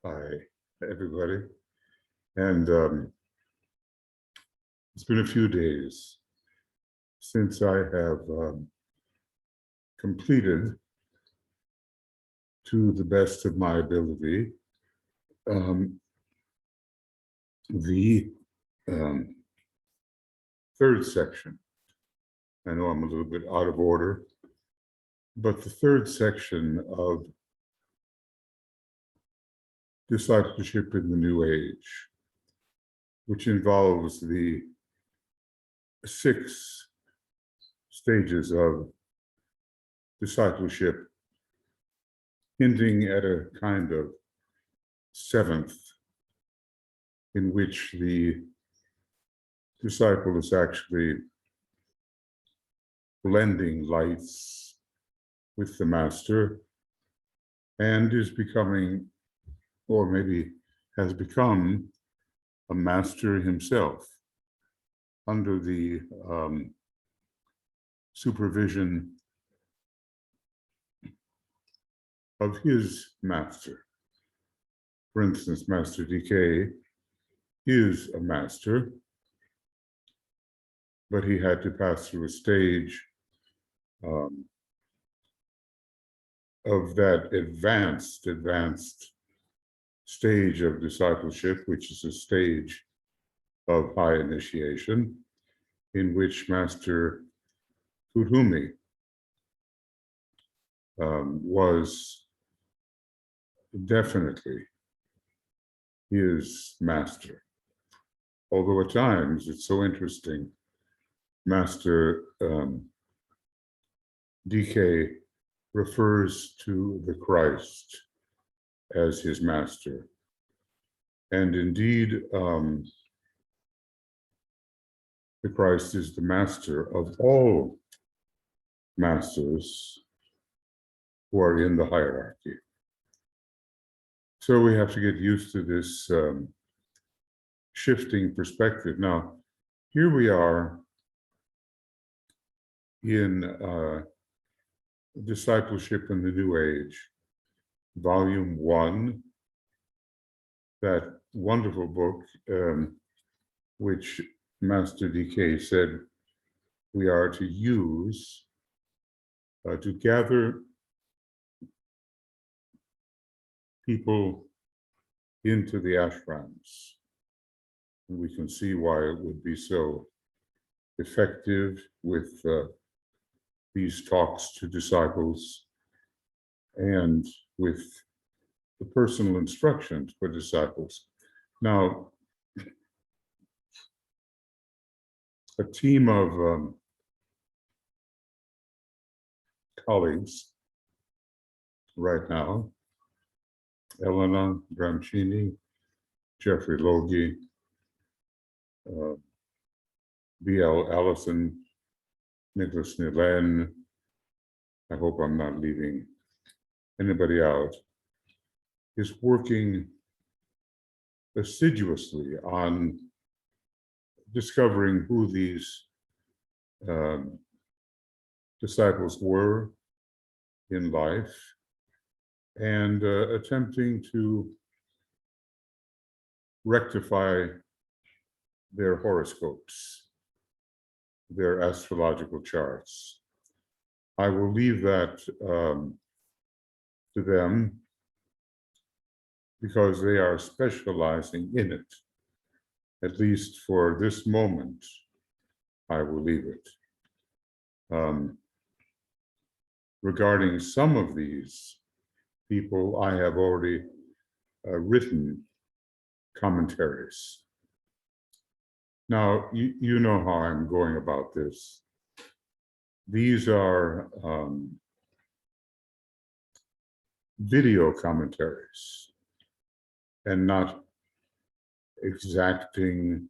Hi, everybody. And it's been a few days since I have completed, to the best of my ability, um, the um, third section. I know I'm a little bit out of order, but the third section of Discipleship in the New Age, which involves the 6 stages of discipleship, hinting at a kind of 7th, in which the disciple is actually blending lights with the master and is becoming, or maybe has become, a master himself under the supervision of his master. For instance, Master DK is a master, but he had to pass through a stage of that advanced stage of discipleship, which is a stage of high initiation, in which Master Kudhumi was definitely his master. Although at times it's so interesting, Master DK refers to the Christ as his master. And indeed, the Christ is the master of all masters who are in the hierarchy. So we have to get used to this shifting perspective. Now, here we are in Discipleship in the New Age, Volume 1, that wonderful book, which Master DK said we are to use to gather people into the ashrams. And we can see why it would be so effective with these talks to disciples and with the personal instructions for disciples. Now, a team of colleagues right now, Elena Bramchini, Jeffrey Logie, B.L. Allison, Nicholas Nilen, I hope I'm not leaving anybody out, is working assiduously on discovering who these disciples were in life and attempting to rectify their horoscopes, their astrological charts. I will leave that to them because they are specializing in it. At least for this moment, I will leave it. Regarding some of these people, I have already written commentaries. Now, you know how I'm going about this. These are video commentaries and not exacting,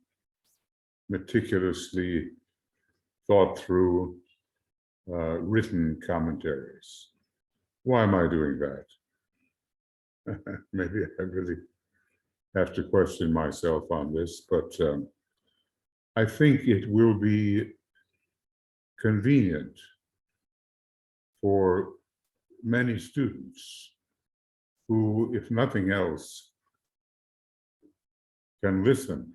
meticulously thought through written commentaries. Why am I doing that? Maybe I really have to question myself on this, but I think it will be convenient for many students who, if nothing else, can listen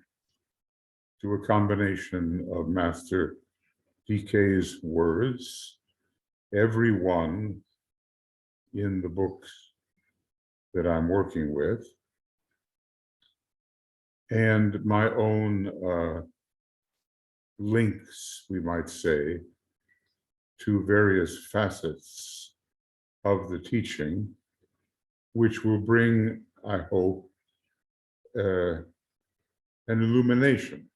to a combination of Master DK's words, every one in the books that I'm working with, and my own links, we might say, to various facets of the teaching, which will bring, I hope, an illumination,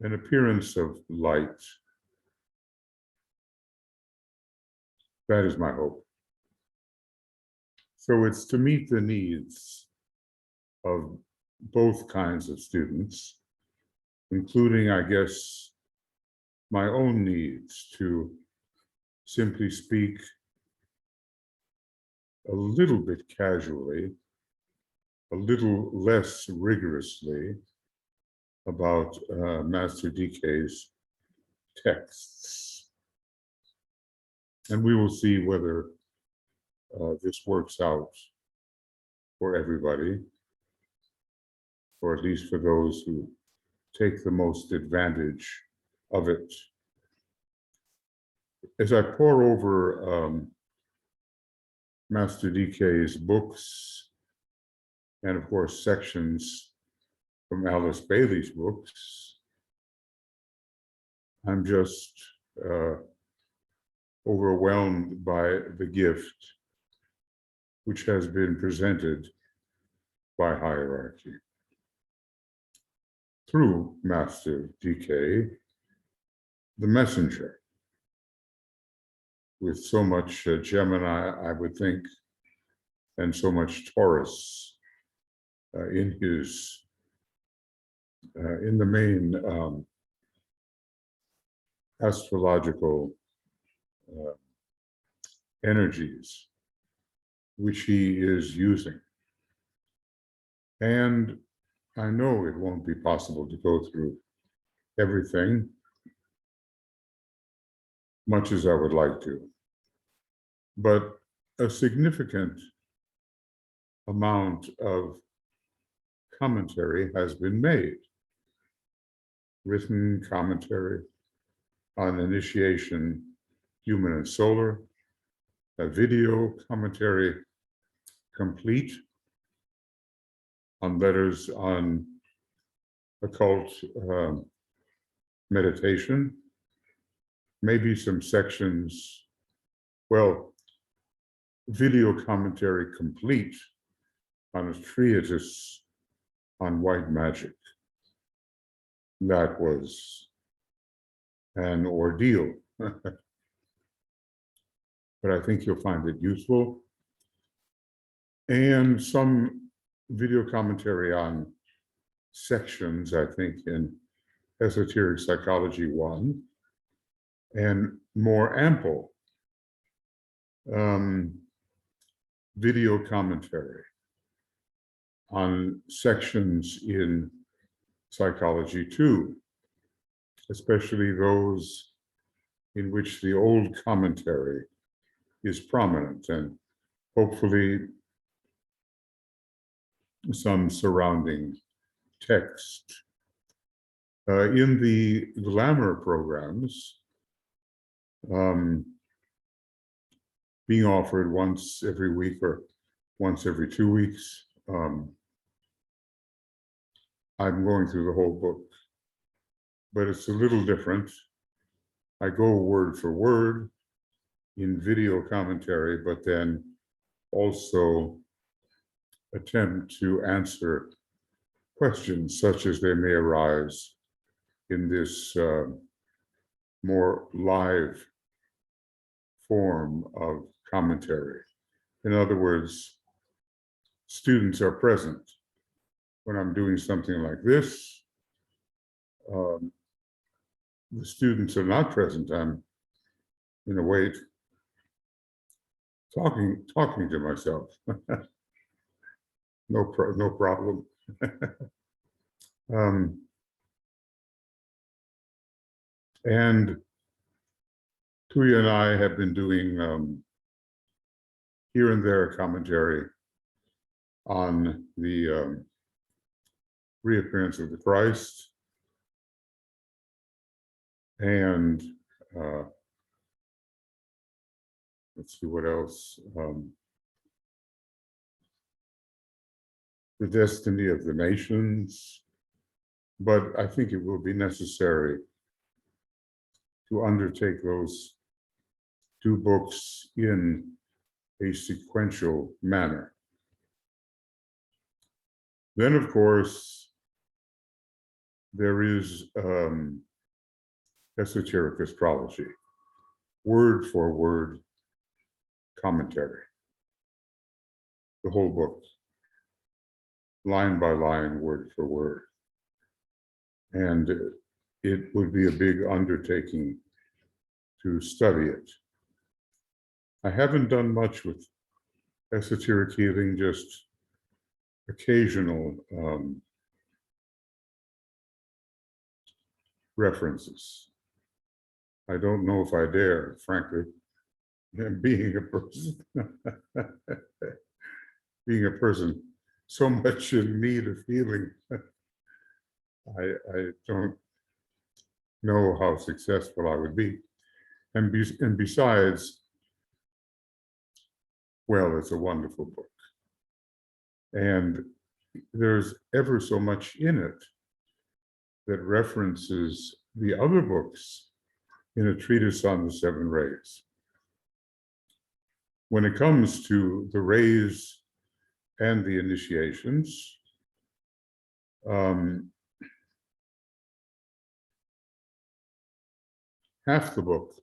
an appearance of light. That is my hope. So it's to meet the needs of both kinds of students, including, I guess, my own needs to simply speak a little bit casually, a little less rigorously about Master DK's texts. And we will see whether this works out for everybody, or at least for those who take the most advantage of it. As I pore over Master DK's books, and of course sections from Alice Bailey's books, I'm just overwhelmed by the gift which has been presented by hierarchy through Master DK, the messenger, with so much Gemini, I would think, and so much Taurus in his, in the main astrological energies which he is using. And I know it won't be possible to go through everything, much as I would like to, but a significant amount of commentary has been made, written commentary on initiation, human and solar, a video commentary complete on letters on occult meditation, maybe some sections, well, video commentary complete on a treatise on white magic. That was an ordeal, but I think you'll find it useful. And some video commentary on sections, I think, in Esoteric Psychology 1, and more ample video commentary on sections in Psychology 2, especially those in which the old commentary is prominent, and hopefully some surrounding text. In the glamour programs, being offered once every week or once every 2 weeks, I'm going through the whole book, but it's a little different. I go word for word in video commentary, but then also attempt to answer questions such as they may arise in this more live form of commentary. In other words, students are present. When I'm doing something like this, the students are not present. I'm, in a way, talking to myself. No problem. And Tuya and I have been doing here and there commentary on the reappearance of the Christ, and let's see what else. The destiny of the nations. But I think it will be necessary to undertake those two books in a sequential manner. Then, of course, there is esoteric astrology, word for word commentary. The whole book, line by line, word for word. And it would be a big undertaking to study it. I haven't done much with esoteric healing, just occasional references. I don't know if I dare, frankly, being a person, being a person so much in need of healing. I don't know how successful I would be. And besides, well, it's a wonderful book. And there's ever so much in it that references the other books in a treatise on the seven rays. When it comes to the rays and the initiations, half the book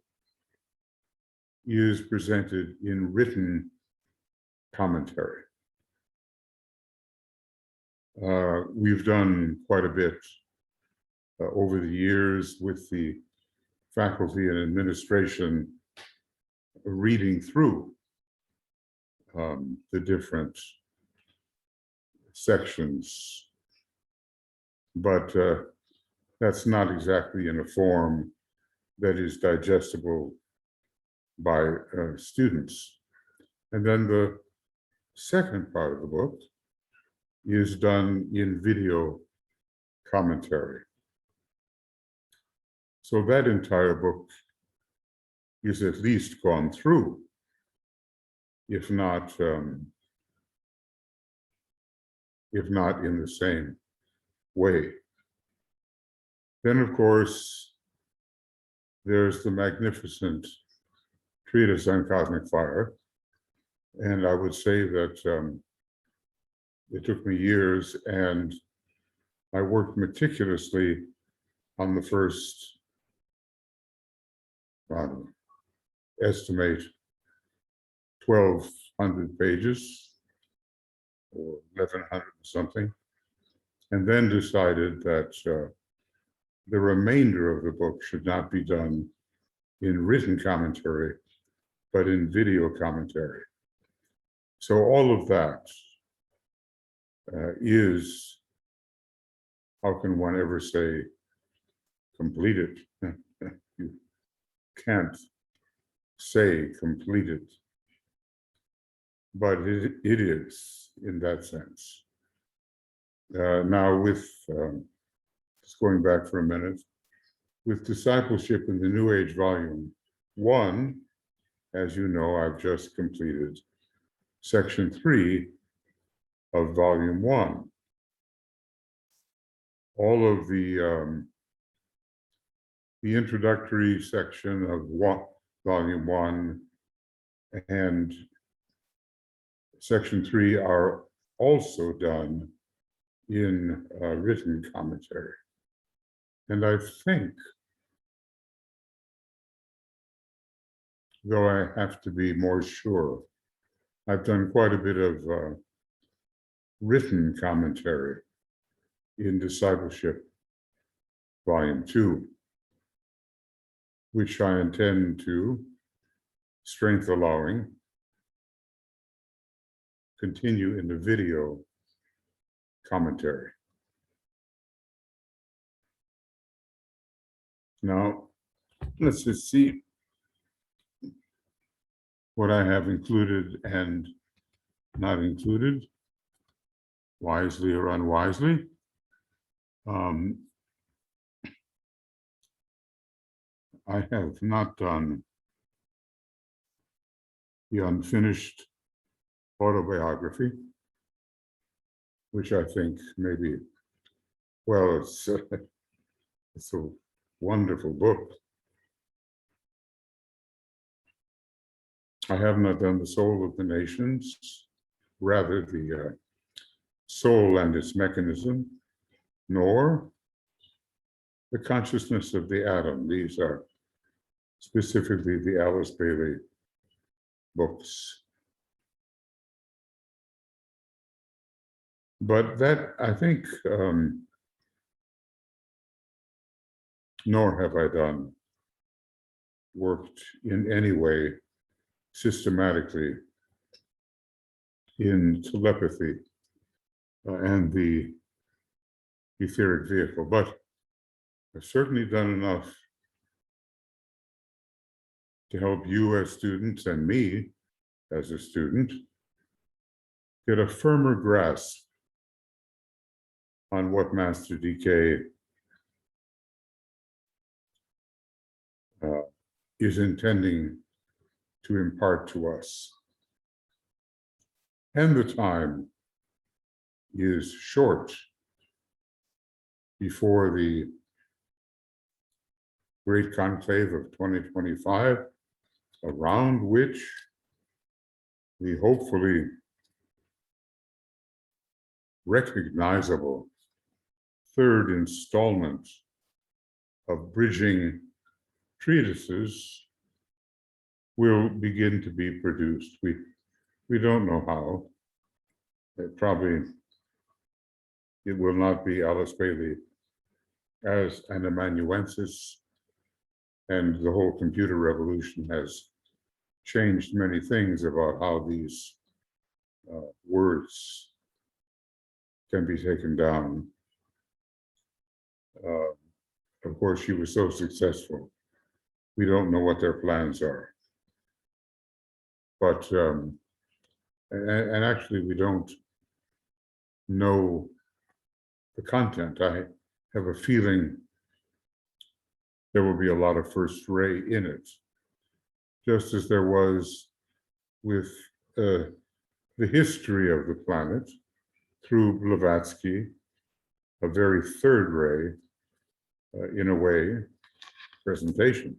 is presented in written commentary. We've done quite a bit over the years with the faculty and administration reading through the different sections, but that's not exactly in a form that is digestible by students. And then the second part of the book is done in video commentary. So that entire book is at least gone through, if not in the same way. Then, of course, there's the magnificent treatise on cosmic fire. And I would say that it took me years, and I worked meticulously on the first, estimate 1,200 pages, or 1,100 something, and then decided that the remainder of the book should not be done in written commentary, but in video commentary. So all of that is, how can one ever say completed? You can't say completed, but it is in that sense. Now with, just going back for a minute, with Discipleship in the New Age Volume 1, as you know, I've just completed Section 3 of Volume 1. All of the introductory section of Volume 1 and Section 3 are also done in written commentary. And I think, though I have to be more sure, I've done quite a bit of written commentary in Discipleship Volume 2, which I intend to, strength allowing, continue in the video commentary. Now, let's just see what I have included and not included, wisely or unwisely. Um, I have not done the unfinished autobiography, which I think maybe, well, it's a wonderful book. I have not done The Soul of the Nations, rather the soul and its mechanism, nor The Consciousness of the Atom. These are specifically the Alice Bailey books. But that, I think, nor have I worked in any way systematically in telepathy and the etheric vehicle, but I've certainly done enough to help you as students and me as a student get a firmer grasp on what Master DK is intending to impart to us. And the time is short before the great conclave of 2025, around which the hopefully recognizable third installment of bridging treatises will begin to be produced. We don't know how. It will not be Alice Bailey as an amanuensis, and the whole computer revolution has changed many things about how these words can be taken down. Of course, she was so successful. We don't know what their plans are. But, and actually we don't know the content. I have a feeling there will be a lot of first ray in it, just as there was with the history of the planet through Blavatsky, a very third ray, in a way, presentation.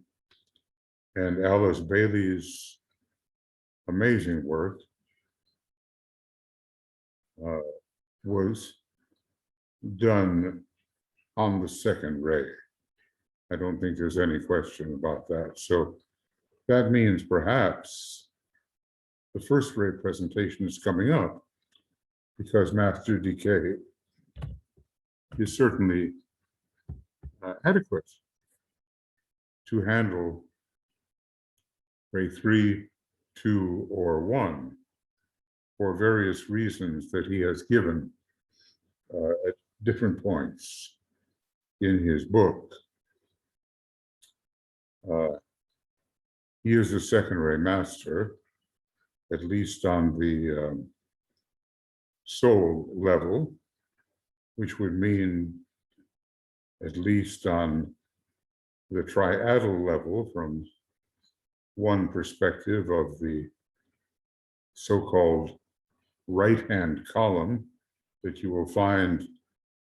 And Alice Bailey's amazing work was done on the second ray. I don't think there's any question about that. So that means perhaps the first ray presentation is coming up, because Master DK is certainly adequate to handle ray 3, 2, or 1 for various reasons that he has given at different points in his book. He is a second ray master, at least on the soul level, which would mean at least on the triadal level, from one perspective of the so-called right-hand column that you will find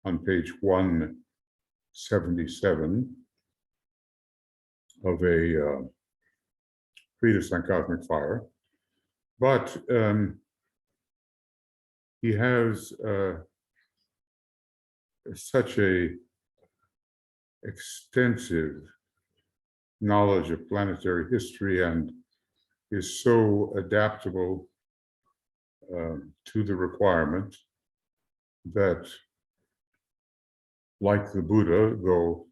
on page 177 of a treatise on cosmic fire. But he has such a extensive knowledge of planetary history and is so adaptable to the requirement that, like the Buddha, though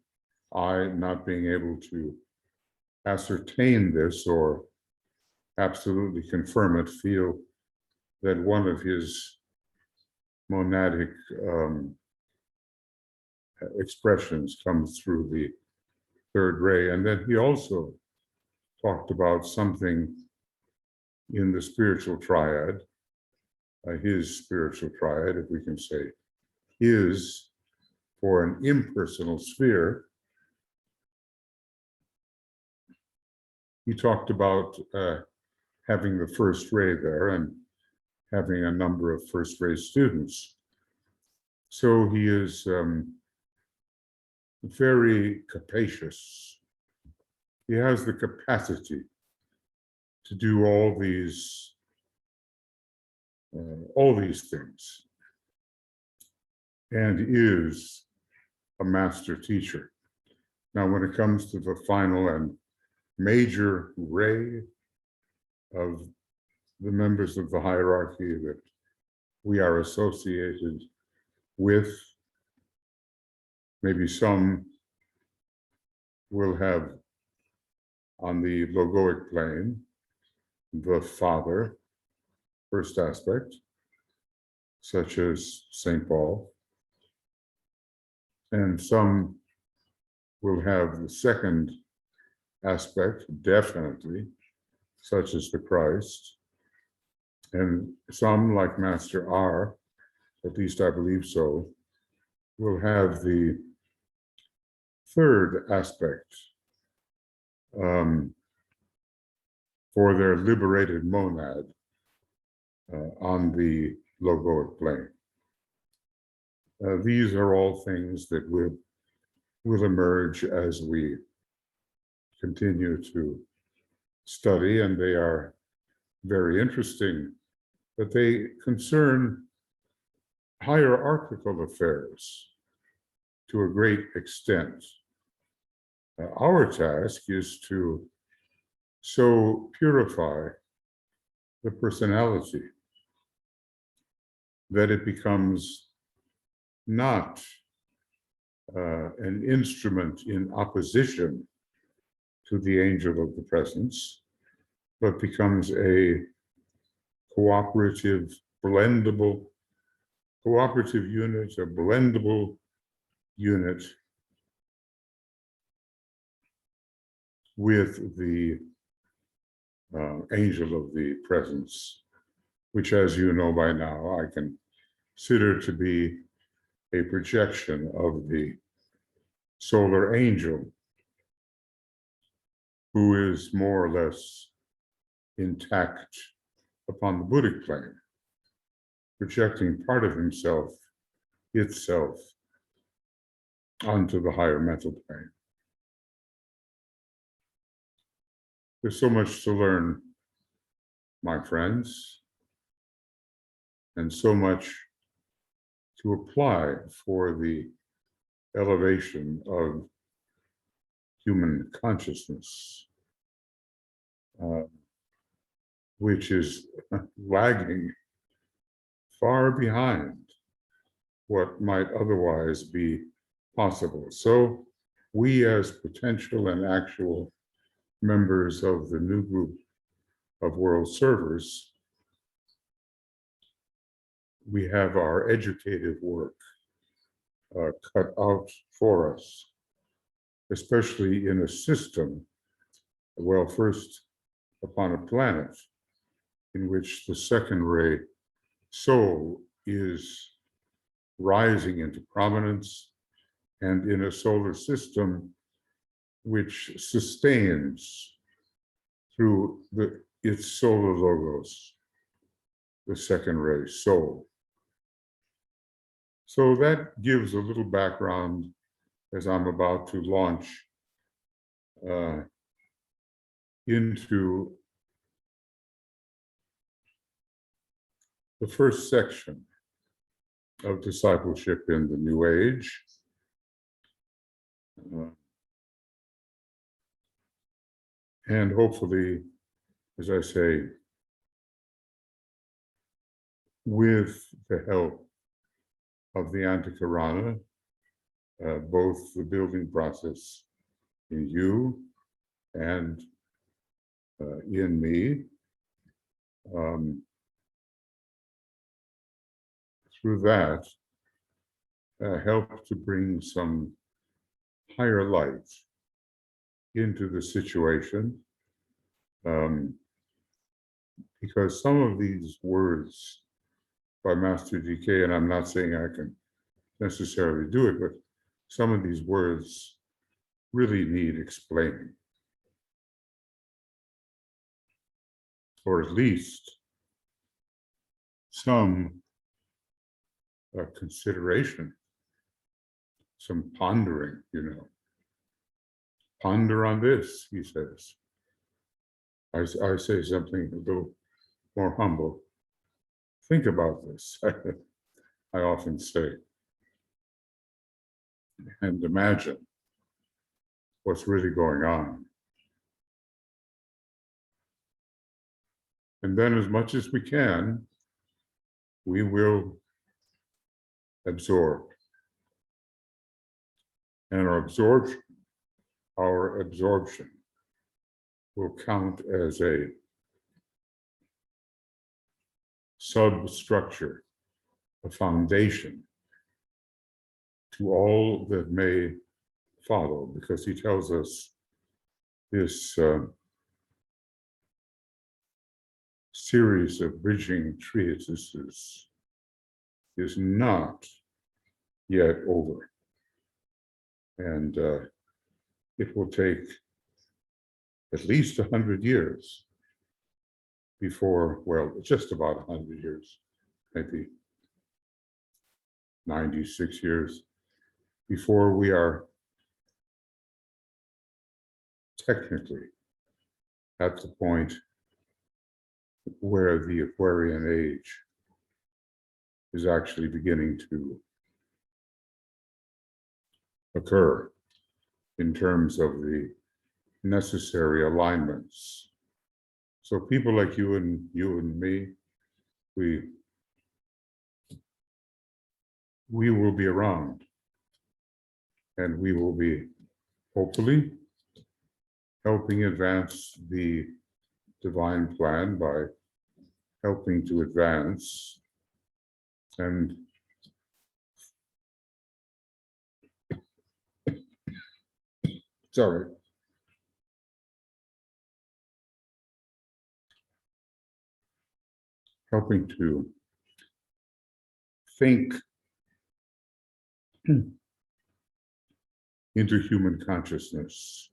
I, not being able to ascertain this or absolutely confirm it, feel that one of his monadic expressions comes through the third ray. And then he also talked about something in the spiritual triad, his spiritual triad, if we can say his, for an impersonal sphere. He talked about having the first ray there and having a number of first ray students. So he is very capacious. He has the capacity to do all these things, and is a master teacher. Now, when it comes to the final and major ray of the members of the hierarchy that we are associated with, maybe some will have on the logoic plane the Father, first aspect, such as St. Paul, and some will have the second aspect, definitely, such as the Christ, and some, like Master R, at least I believe so, will have the third aspect for their liberated monad on the logoic plane. These are all things that will emerge as we continue to study, and they are very interesting, but they concern hierarchical affairs to a great extent. Our task is to so purify the personality that it becomes not an instrument in opposition to the angel of the presence, but becomes a cooperative unit, a blendable unit with the angel of the presence, which, as you know by now, I consider to be a projection of the solar angel, who is more or less intact upon the Buddhic plane, projecting part of itself, onto the higher mental plane. There's so much to learn, my friends, and so much to apply for the elevation of human consciousness, which is lagging far behind what might otherwise be possible. So we, as potential and actual members of the new group of world servers, we have our educative work cut out for us, especially in a system, well, first upon a planet in which the second ray soul is rising into prominence, and in a solar system which sustains through its solar logos, the second ray soul. So that gives a little background as I'm about to launch into the first section of discipleship in the New Age. And hopefully, as I say, with the help of the Antikarana, both the building process in you and in me, through that, help to bring some higher light into the situation, because some of these words by Master DK, and I'm not saying I can necessarily do it, but some of these words really need explaining, or at least some consideration, some pondering, Ponder on this, he says. I say something a little more humble. Think about this, I often say, and imagine what's really going on. And then, as much as we can, we will absorb. And our absorption will count as a substructure, a foundation to all that may follow, because he tells us this series of bridging treatises is not yet over. And it will take at least 100 years before, well, just about 100 years, maybe 96 years, before we are technically at the point where the Aquarian age is actually beginning to occur in terms of the necessary alignments. So people like you and me, we will be around, and we will be hopefully helping advance the divine plan by helping to advance and helping to think into human consciousness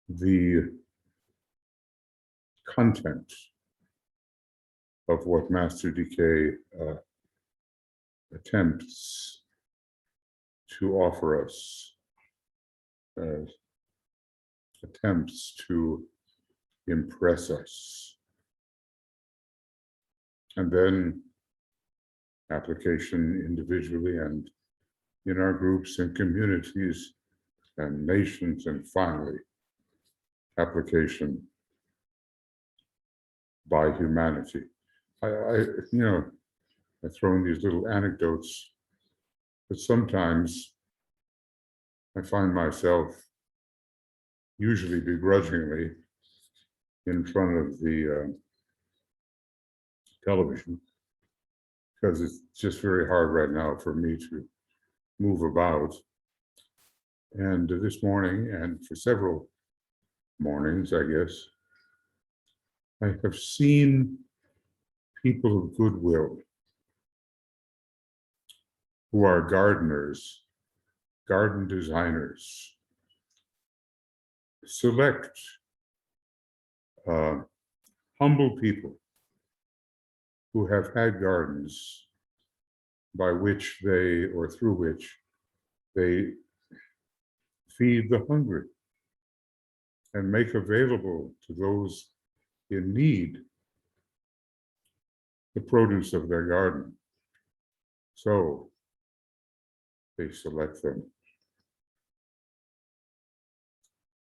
the content of what Master Decay attempts to offer us, attempts to impress us, and then application individually and in our groups and communities and nations, and finally application by humanity. I throw in these little anecdotes, but sometimes I find myself, usually begrudgingly, in front of the television, because it's just very hard right now for me to move about. And this morning, and for several mornings, I guess, I have seen people of goodwill who are gardeners, garden designers, select humble people who have had gardens by which they, or through which they feed the hungry and make available to those in need the produce of their garden. So they select them.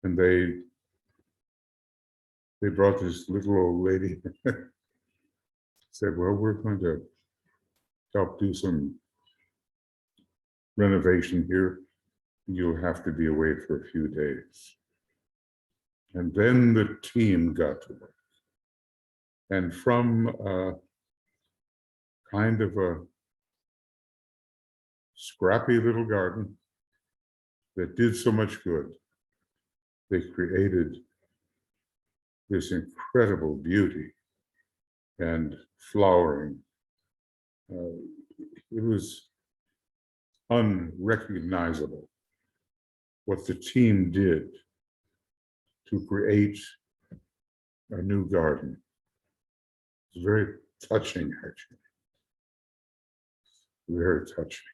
And they brought this little old lady, said, well, we're going to help do some renovation here. You'll have to be away for a few days. And then the team got to work. And from kind of a scrappy little garden that did so much good, they created this incredible beauty and flowering. It was unrecognizable what the team did to create a new garden. It's very touching, actually. Very touching.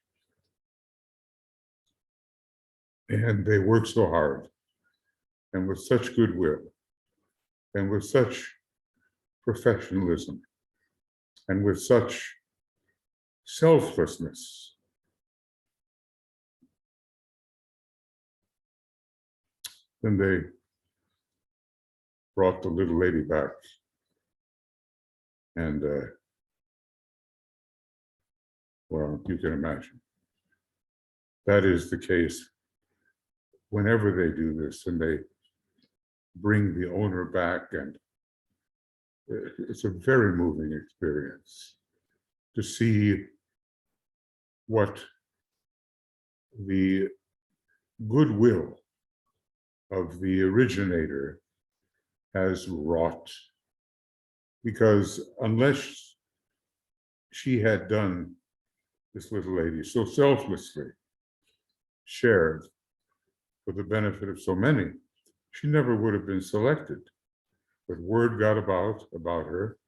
And they work so hard and with such goodwill and with such professionalism and with such selflessness. Then they brought the little lady back. And, well, you can imagine. That is the case whenever they do this and they bring the owner back, and it's a very moving experience to see what the goodwill of the originator has wrought. Because unless she had done, this little lady, so selflessly shared for the benefit of so many, she never would have been selected. But word got about her,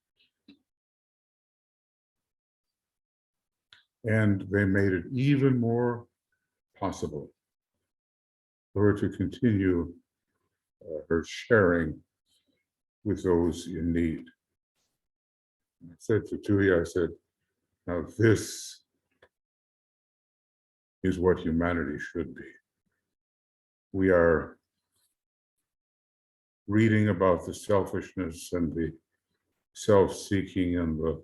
and they made it even more possible for her to continue her sharing with those in need. I said to Tui, I said, now this is what humanity should be. We are reading about the selfishness and the self-seeking and the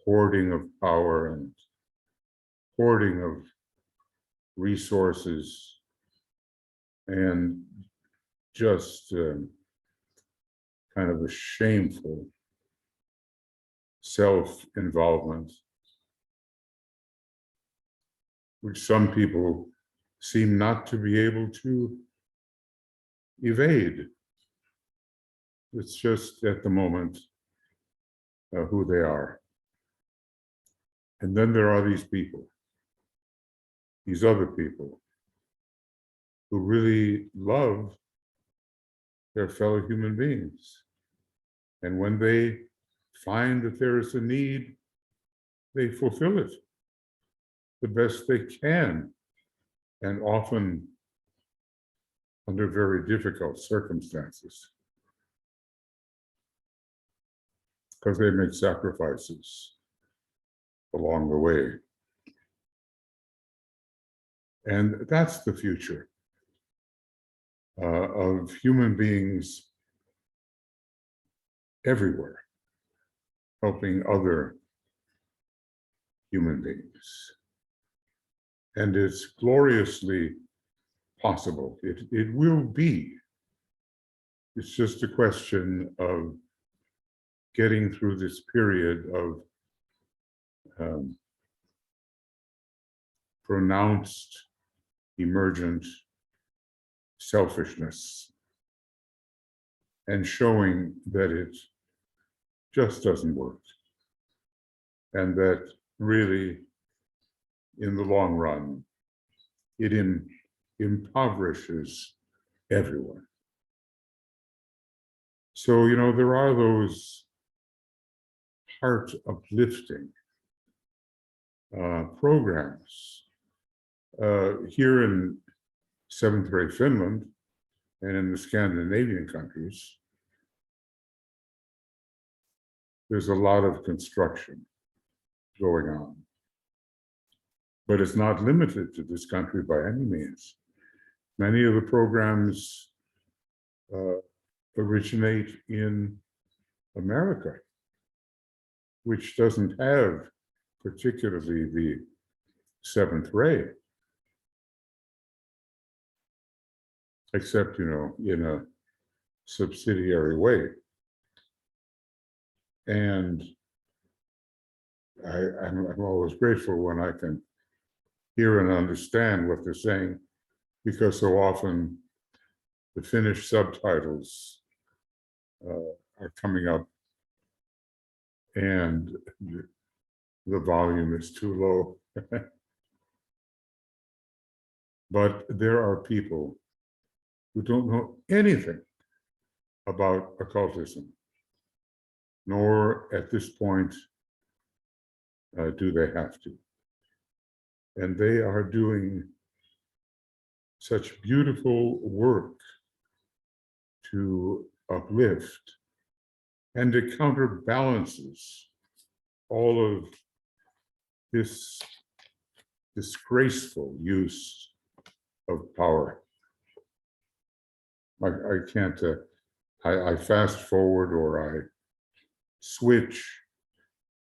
hoarding of power and hoarding of resources and just kind of a shameful self-involvement, which some people seem not to be able to evade. It's just at the moment who they are. And then there are these people, these other people, who really love their fellow human beings. And when they find that there is a need, they fulfill it the best they can, and often under very difficult circumstances, because they make sacrifices along the way. And that's the future of human beings everywhere, helping other human beings. And it's gloriously possible. It will be. It's just a question of getting through this period of pronounced emergent selfishness and showing that it just doesn't work, and that really, in the long run, it impoverishes everyone. So, there are those heart uplifting programs here in seventh grade Finland and in the Scandinavian countries. There's a lot of construction going on, but it's not limited to this country by any means. Many of the programs originate in America, which doesn't have particularly the seventh ray, except, in a subsidiary way. And I'm always grateful when I can hear and understand what they're saying, because so often the Finnish subtitles are coming up and the volume is too low. But there are people who don't know anything about occultism, nor at this point do they have to. And they are doing such beautiful work to uplift and it counterbalances all of this disgraceful use of power. I can't, I fast forward or I switch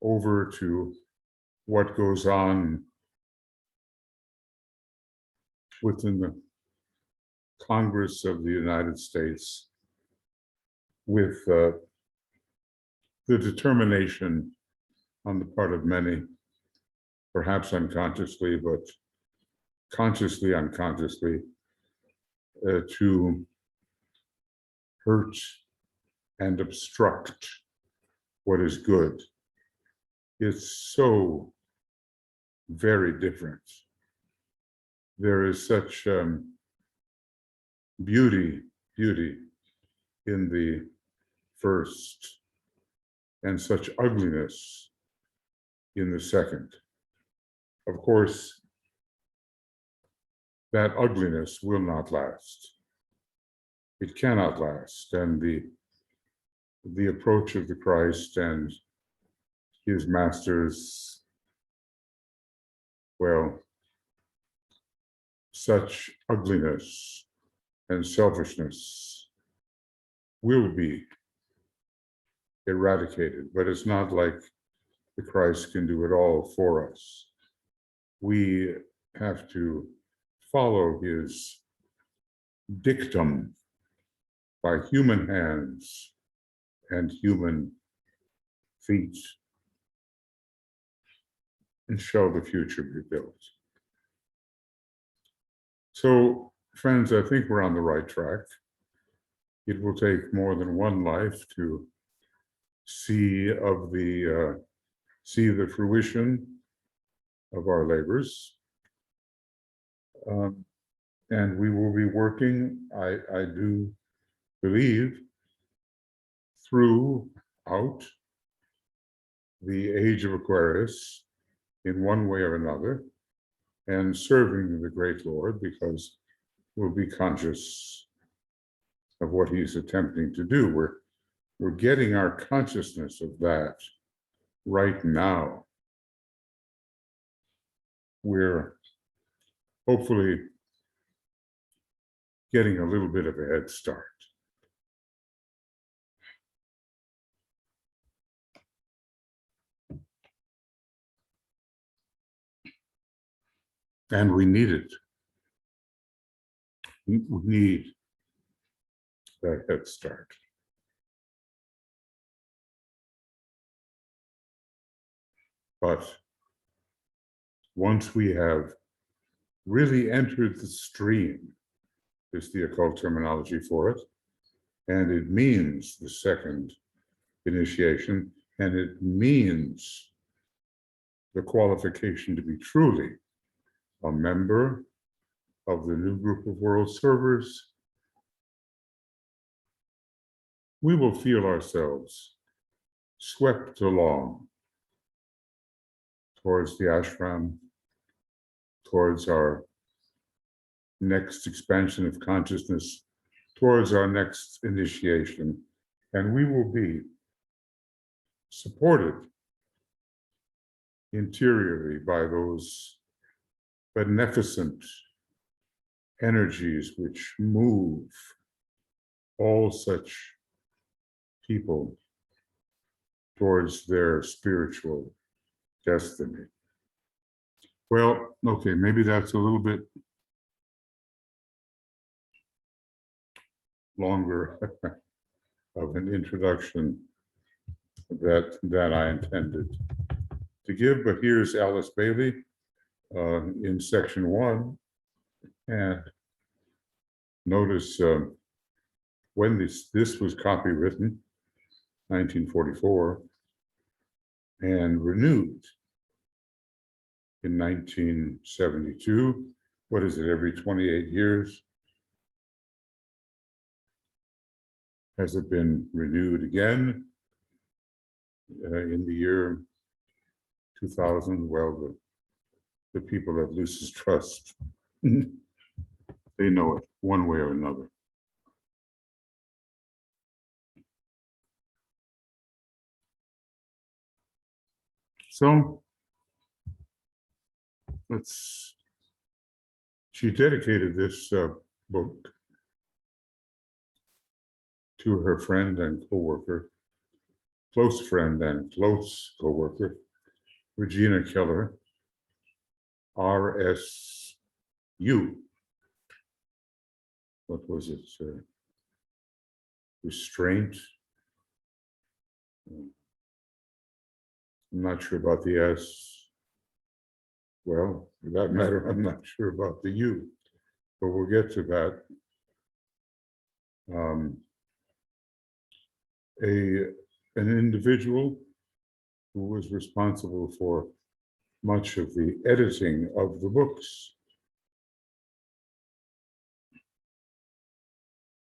over to what goes on within the Congress of the United States with the determination on the part of many, perhaps unconsciously, but consciously, unconsciously, to hurt and obstruct what is good. It's so very different. There is such beauty in the first, and such ugliness in the second. Of course, that ugliness will not last. It cannot last. And the approach of the Christ and his masters, well, such ugliness and selfishness will be eradicated, but it's not like the Christ can do it all for us. We have to follow his dictum by human hands and human feet and shall the future be built. So, friends, I think we're on the right track. It will take more than one life to see the fruition of our labors. And we will be working, I do believe, throughout the age of Aquarius in one way or another, and serving the great Lord, because we'll be conscious of what he's attempting to do. We're getting our consciousness of that right now. We're hopefully getting a little bit of a head start. And we need it. We need that head start. But once we have really entered the stream, is the occult terminology for it, and it means the second initiation, and it means the qualification to be truly a member of the new group of world servers, we will feel ourselves swept along towards the ashram, towards our next expansion of consciousness, towards our next initiation, and we will be supported interiorly by those beneficent energies which move all such people towards their spiritual destiny. Well, okay, maybe that's a little bit longer of an introduction that I intended to give, but here's Alice Bailey in section 1, and notice when this was copywritten, 1944, and renewed in 1972, what is it, every 28 years? Has it been renewed again in the year 2000? Well, the people that loses trust, they know it one way or another. So she dedicated this book to her friend and co-worker, close friend and close co-worker, Regina Keller, RSU. What was it? Restraint. I'm not sure about the S. Well, for that matter, I'm not sure about the U, but we'll get to that. An individual who was responsible for much of the editing of the books.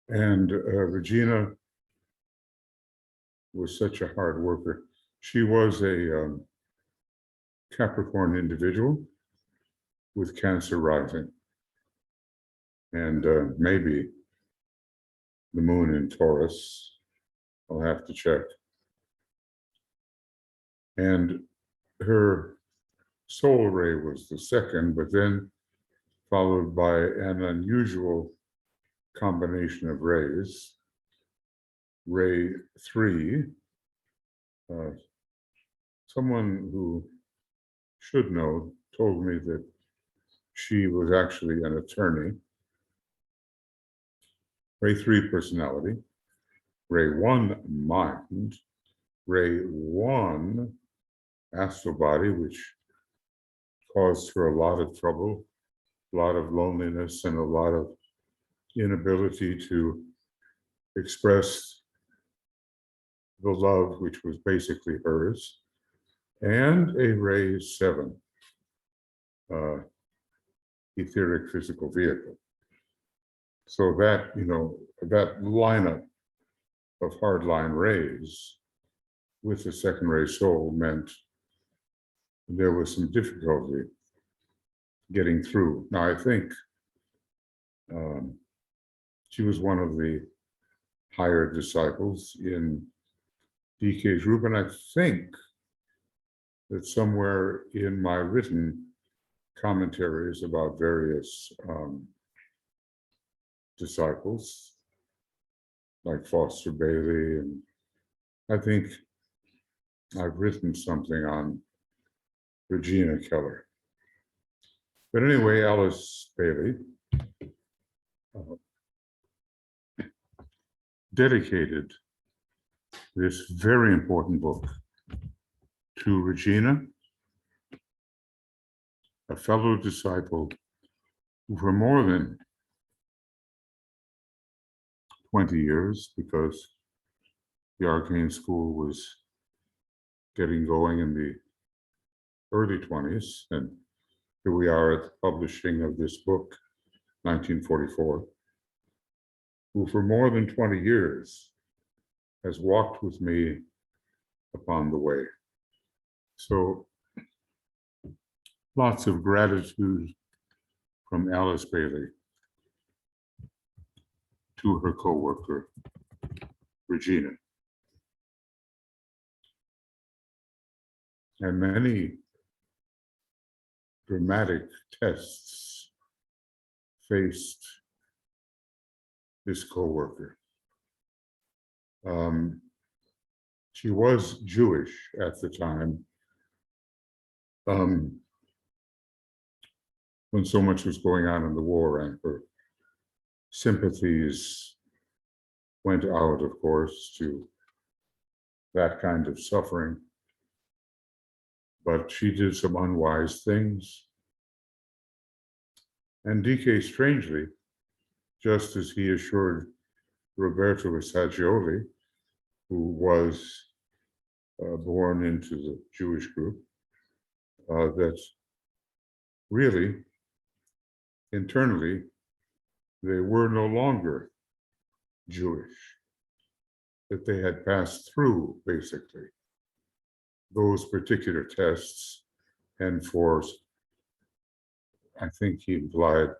And Regina was such a hard worker. She was a Capricorn individual with Cancer rising, and maybe the moon in Taurus. I'll have to check. And her soul ray was the second, but then followed by an unusual combination of rays. Ray 3, someone who should know told me that she was actually an attorney. Ray 3, personality. Ray 1, mind. Ray 1, astral body, which caused her a lot of trouble, a lot of loneliness, and a lot of inability to express the love which was basically hers. And a Ray 7, etheric physical vehicle. So that, that lineup of hardline rays with the second ray soul meant there was some difficulty getting through. Now, I think she was one of the higher disciples in DK's group, and I think that somewhere in my written commentaries about various disciples, like Foster Bailey, and I think I've written something on Regina Keller. But anyway, Alice Bailey dedicated this very important book to Regina, a fellow disciple who for more than 20 years, because the Arcane School was getting going in the early 20s, and here we are at the publishing of this book, 1944, who for more than 20 years has walked with me upon the way. So lots of gratitude from Alice Bailey to her co-worker, Regina. And many dramatic tests faced this co-worker. She was Jewish at the time, when so much was going on in the war, and her sympathies went out, of course, to that kind of suffering. But she did some unwise things. And DK, strangely, just as he assured Roberto Saggioli, who was born into the Jewish group, that really internally, they were no longer Jewish, that they had passed through, basically, those particular tests, and for, I think he implied,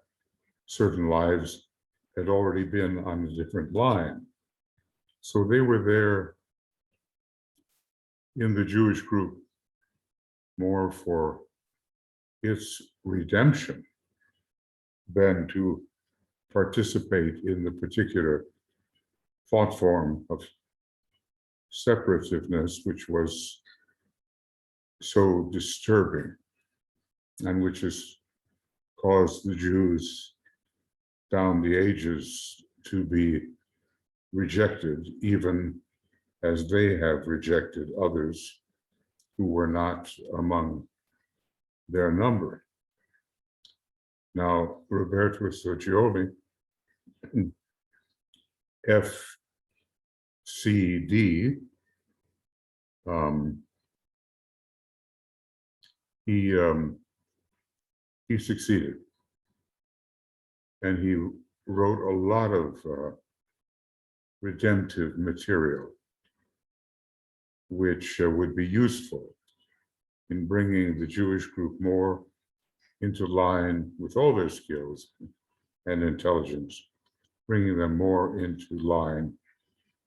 certain lives had already been on a different line. So they were there in the Jewish group more for its redemption than to participate in the particular thought form of separativeness, which was so disturbing and which has caused the Jews down the ages to be rejected, even as they have rejected others who were not among their number. Now, Roberto Socioli, FCD, he succeeded, and he wrote a lot of redemptive material, which would be useful in bringing the Jewish group more into line with all their skills and intelligence, bringing them more into line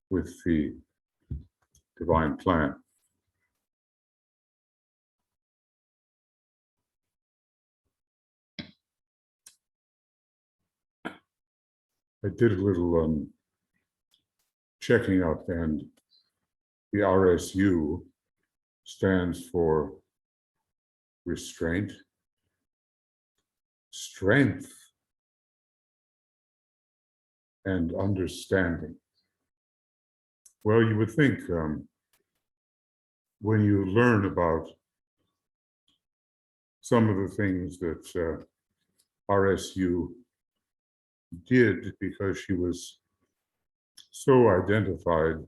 with the divine plan. I did a little checking up, and the RSU stands for restraint, strength, and understanding. Well, you would think when you learn about some of the things that RSU did, because she was so identified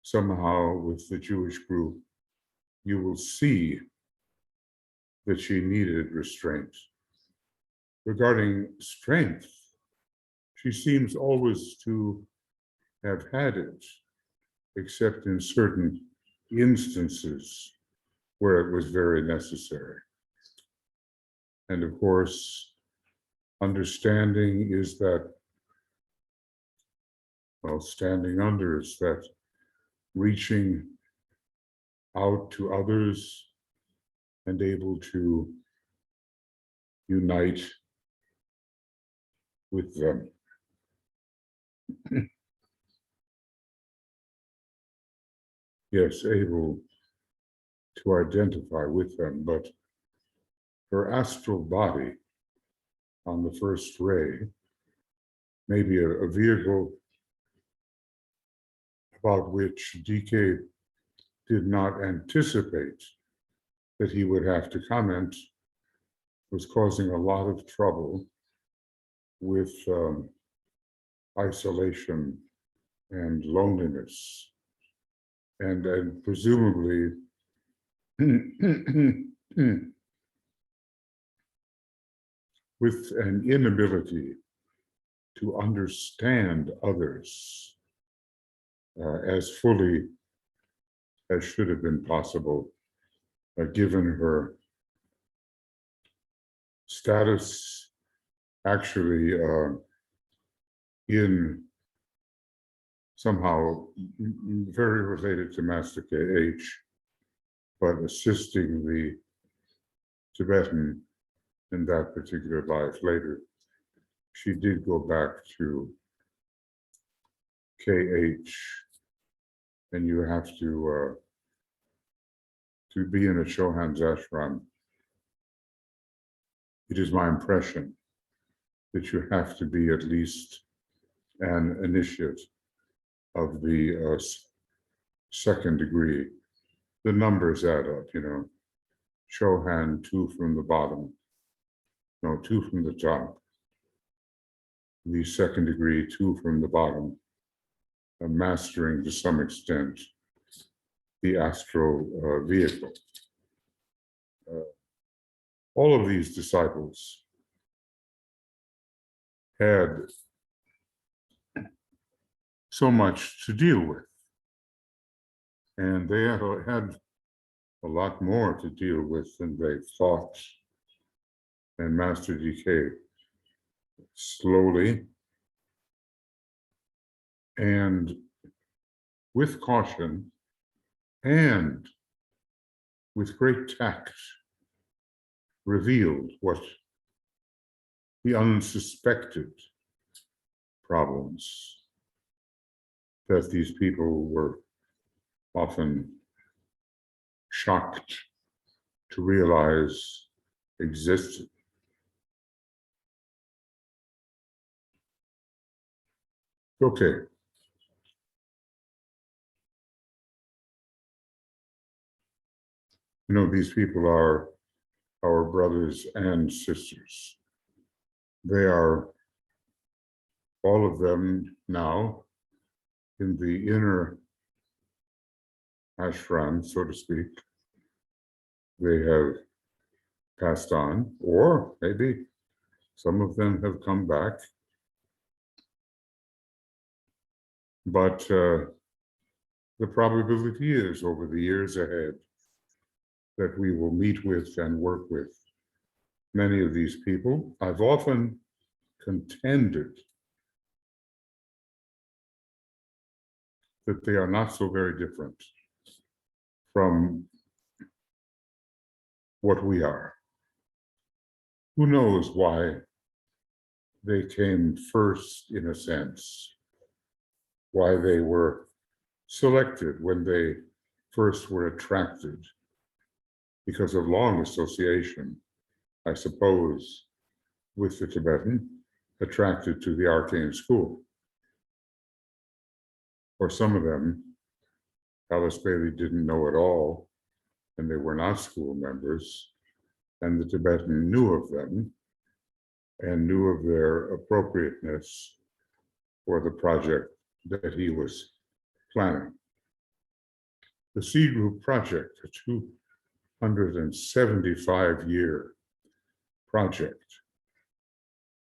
somehow with the Jewish group, you will see that she needed restraint. Regarding strength, she seems always to have had it, except in certain instances where it was very necessary. And of course, understanding is that, well, standing under is that reaching out to others and able to unite with them. Yes, able to identify with them, but her astral body on the first ray may be a vehicle about which DK did not anticipate that he would have to comment, was causing a lot of trouble with isolation and loneliness, and presumably with an inability to understand others as fully as should have been possible, given her status actually in somehow very related to Master KH, but assisting the Tibetan in that particular life later. She did go back to KH, and you have to be in a Chohan's ashram. It is my impression that you have to be at least an initiate of the second degree. The numbers add up, you know. Chohan, 2 from the bottom. No, 2 from the top. The second degree, 2 from the bottom. Mastering to some extent the astral vehicle. All of these disciples had so much to deal with. And they had a lot more to deal with than they thought. And Master DK slowly and with caution and with great tact revealed what the unsuspected problems that these people were often shocked to realize existed. Okay. You know, these people are our brothers and sisters. They are, all of them now, in the inner ashram, so to speak. They have passed on, or maybe some of them have come back. But the probability is, over the years ahead, that we will meet with and work with many of these people. I've often contended that they are not so very different from what we are. Who knows why they came first, in a sense, why they were selected when they first were attracted, because of long association, I suppose, with the Tibetan, attracted to the arcane school. Or some of them, Alice Bailey didn't know at all, and they were not school members, and the Tibetan knew of them and knew of their appropriateness for the project that he was planning. The Seed Group project, a 275-year project,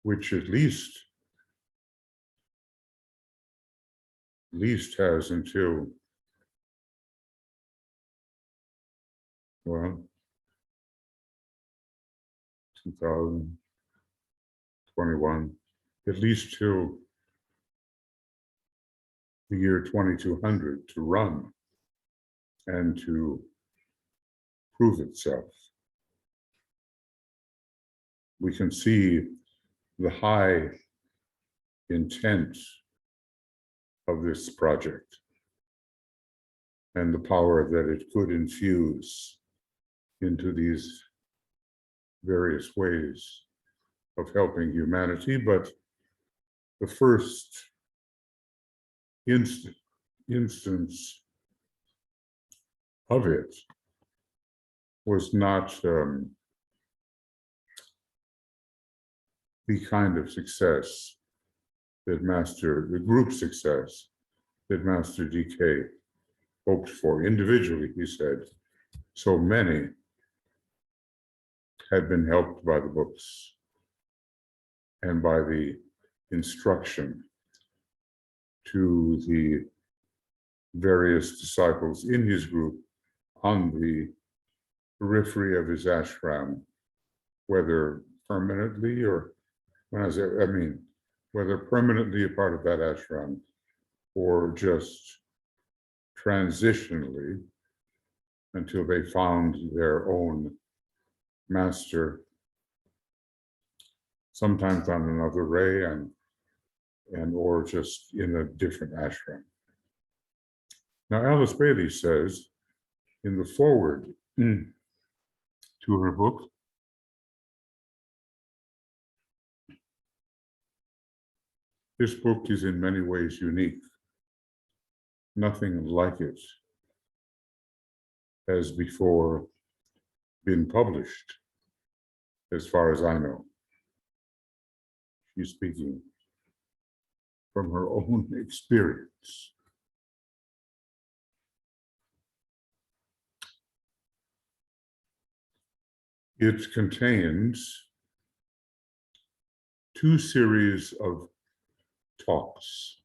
which at least has until, well, 2021, at least till the year 2200 to run and to prove itself. We can see the high intent of this project and the power that it could infuse into these various ways of helping humanity. But the first instance of it was not the kind of success that the group success that Master DK hoped for. Individually, he said, so many had been helped by the books and by the instruction to the various disciples in his group on the periphery of his ashram, whether permanently or, whether permanently a part of that ashram or just transitionally until they found their own master, sometimes on another ray and or just in a different ashram. Now, Alice Bailey says in the foreword to her book, this book is in many ways unique. Nothing like it has before been published, as far as I know. She's speaking from her own experience. It contains 2 series of talks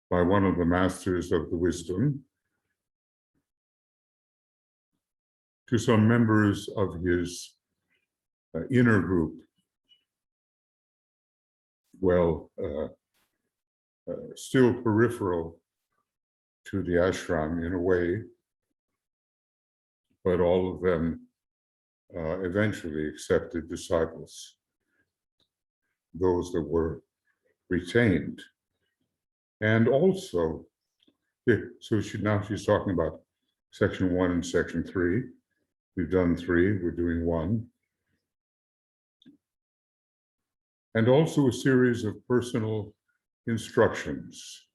by one of the masters of the wisdom to some members of his inner group. Well, still peripheral to the ashram in a way, but all of them eventually accepted disciples, those that were retained. And also, so now she's talking about section 1 and section 3. We've done 3, we're doing 1. And also a series of personal instructions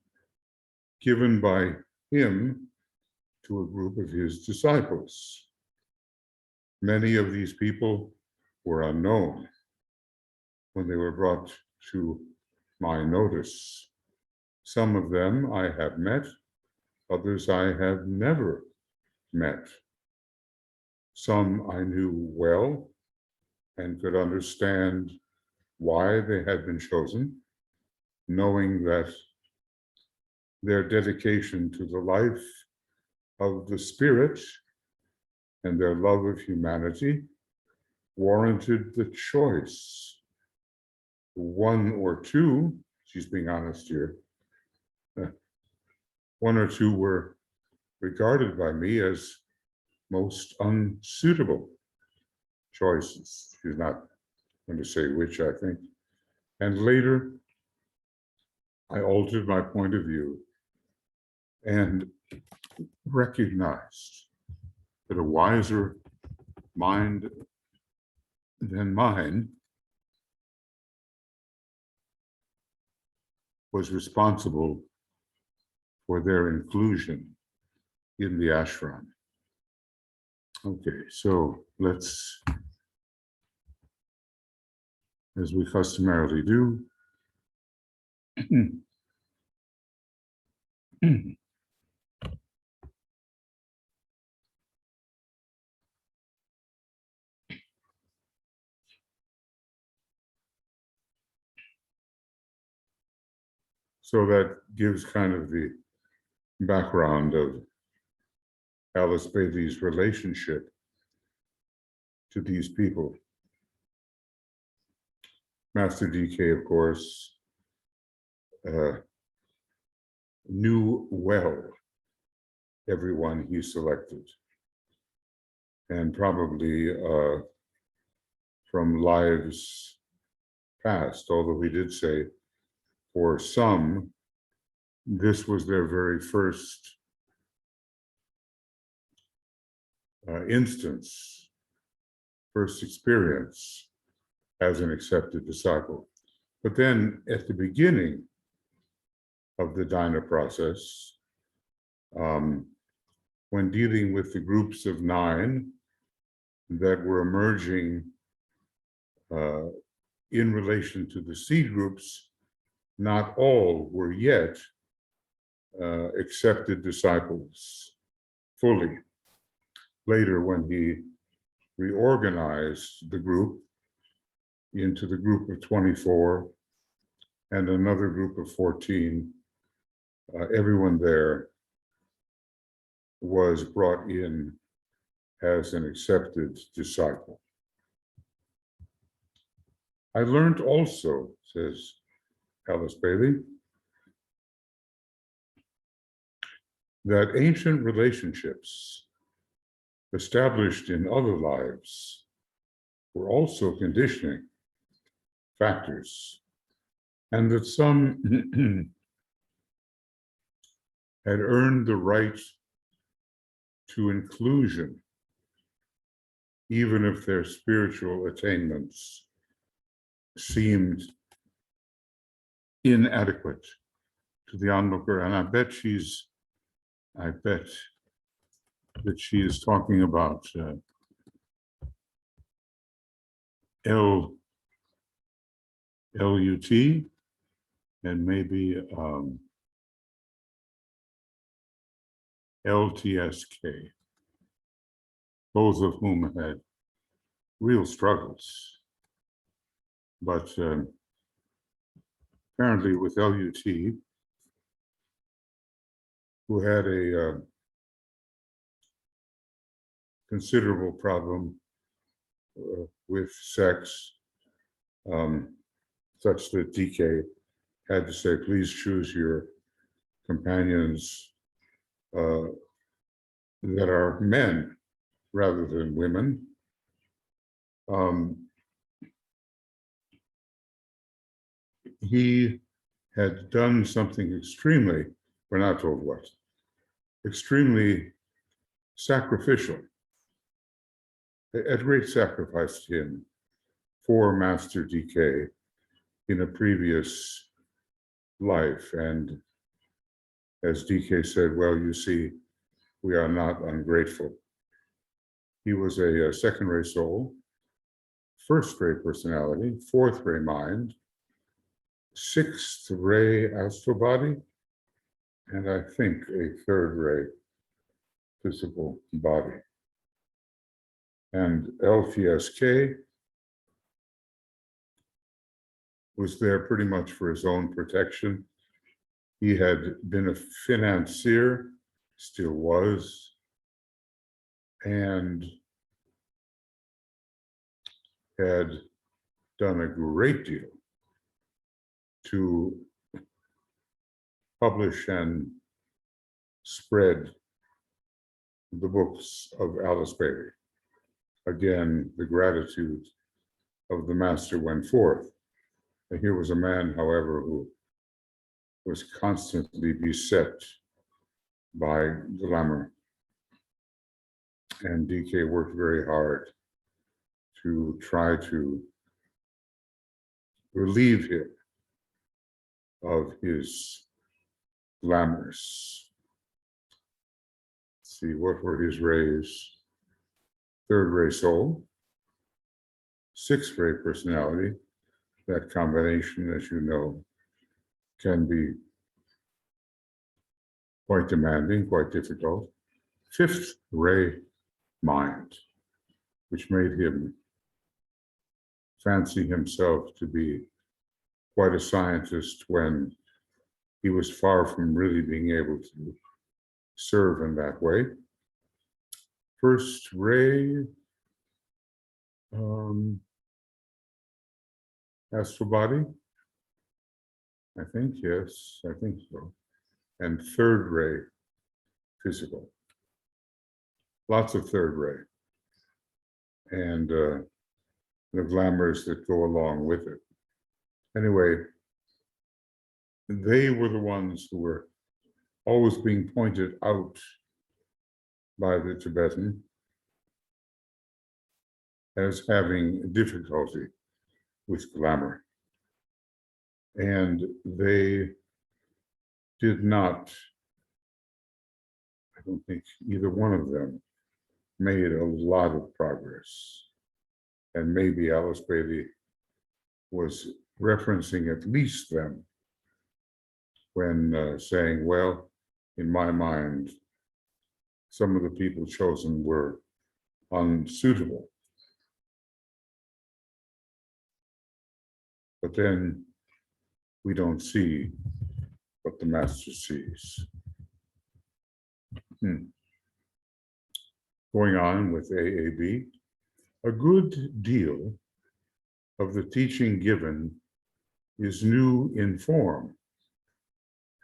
given by him to a group of his disciples. Many of these people were unknown when they were brought to my notice. Some of them I have met, others I have never met. Some I knew well and could understand why they had been chosen, knowing that their dedication to the life of the Spirit and their love of humanity warranted the choice. 1 or 2, she's being honest here, 1 or 2 were regarded by me as most unsuitable choices. She's not going to say which, I think. And later, I altered my point of view and recognized that a wiser mind than mine was responsible for their inclusion in the ashram. Okay, so let's, as we customarily do, so that gives kind of the background of Alice Bailey's relationship to these people. Master DK, of course, knew well everyone he selected, and probably from lives past, although he did say for some, this was their very first instance, first experience as an accepted disciple. But then at the beginning of the Dhyana process, when dealing with the groups of 9 that were emerging in relation to the seed groups, not all were yet accepted disciples fully. Later, when he reorganized the group into the group of 24 and another group of 14, everyone there was brought in as an accepted disciple. I learned also, says Alice Bailey, that ancient relationships established in other lives were also conditioning factors, and that some had earned the right to inclusion, even if their spiritual attainments seemed inadequate to the onlooker. And I bet that she is talking about LUT and maybe LTSK, both of whom had real struggles But apparently with LUT, who had a considerable problem with sex, such that DK had to say, please choose your companions that are men rather than women. He had done something extremely, we're not told what, extremely sacrificial, at great sacrifice to him for Master DK in a previous life. And as DK said, well, you see, we are not ungrateful. He was a second-ray soul, first-ray personality, fourth-ray mind, sixth-ray astral body, and I think a third-ray physical body. And LTSK was there pretty much for his own protection. He had been a financier, still was, and had done a great deal to publish and spread the books of Alice Bailey. Again, the gratitude of the master went forth. And here was a man, however, who was constantly beset by glamour. And DK worked very hard to try to relieve him of his glamours. Let's see, what were his rays? Third ray soul, sixth ray personality. That combination, as you know, can be quite demanding, quite difficult. Fifth ray mind, which made him fancy himself to be quite a scientist when he was far from really being able to serve in that way. First ray, astral body, I think, yes, I think so. And third ray, physical. Lots of third ray. And the glamours that go along with it. Anyway, they were the ones who were always being pointed out by the Tibetan as having difficulty with glamour. And they did not, I don't think either one of them made a lot of progress. And maybe Alice Bailey was referencing at least them when saying, well, in my mind, some of the people chosen were unsuitable. But then we don't see what the master sees. Going on with AAB, a good deal of the teaching given is new in form,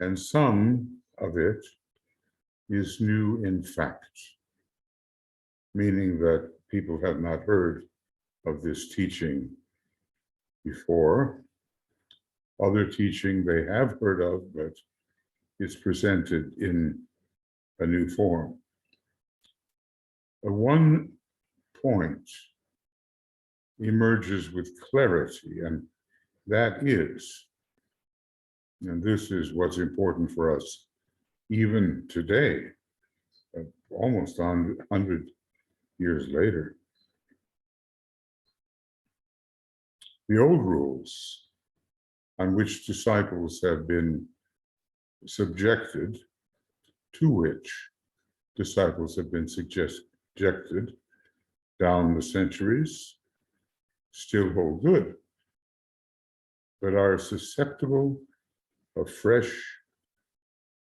and some of it is new in fact, meaning that people have not heard of this teaching before. Other teaching they have heard of, but it's presented in a new form. One point emerges with clarity, and that is, and this is what's important for us even today, almost 100 years later. The old rules on which disciples have been subjected, to which disciples have been subjected down the centuries, still hold good. but are susceptible of fresh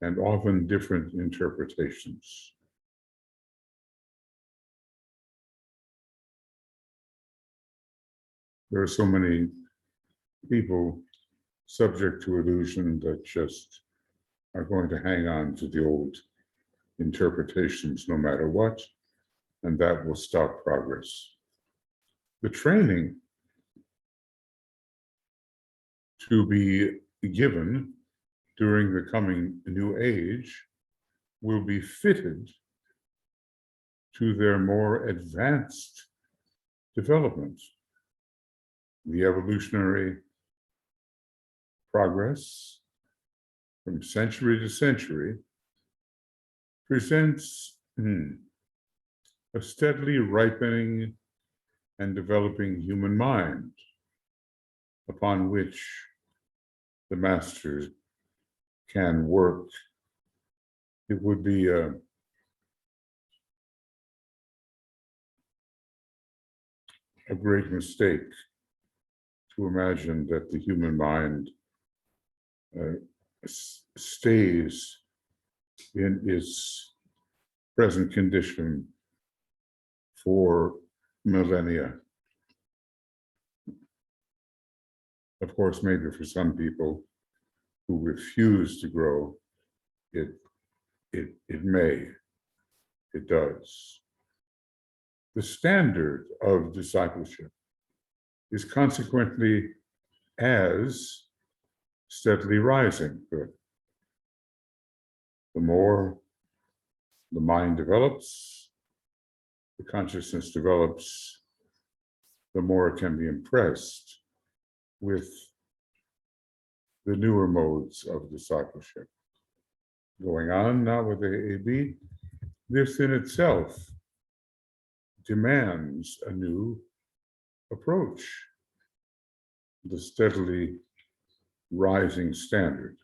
and often different interpretations. There are so many people subject to illusion that just are going to hang on to the old interpretations no matter what, and that will stop progress. The training to be given during the coming new age will be fitted to their more advanced development. The evolutionary progress from century to century presents a steadily ripening and developing human mind upon which the masters can work. It would be a great mistake to imagine that the human mind stays in its present condition for millennia. Of course, maybe for some people who refuse to grow, it does. The standard of discipleship is consequently as steadily rising. The more the mind develops, the consciousness develops, the more it can be impressed with the newer modes of discipleship. Going on now with AAB, this in itself demands a new approach, the steadily rising standard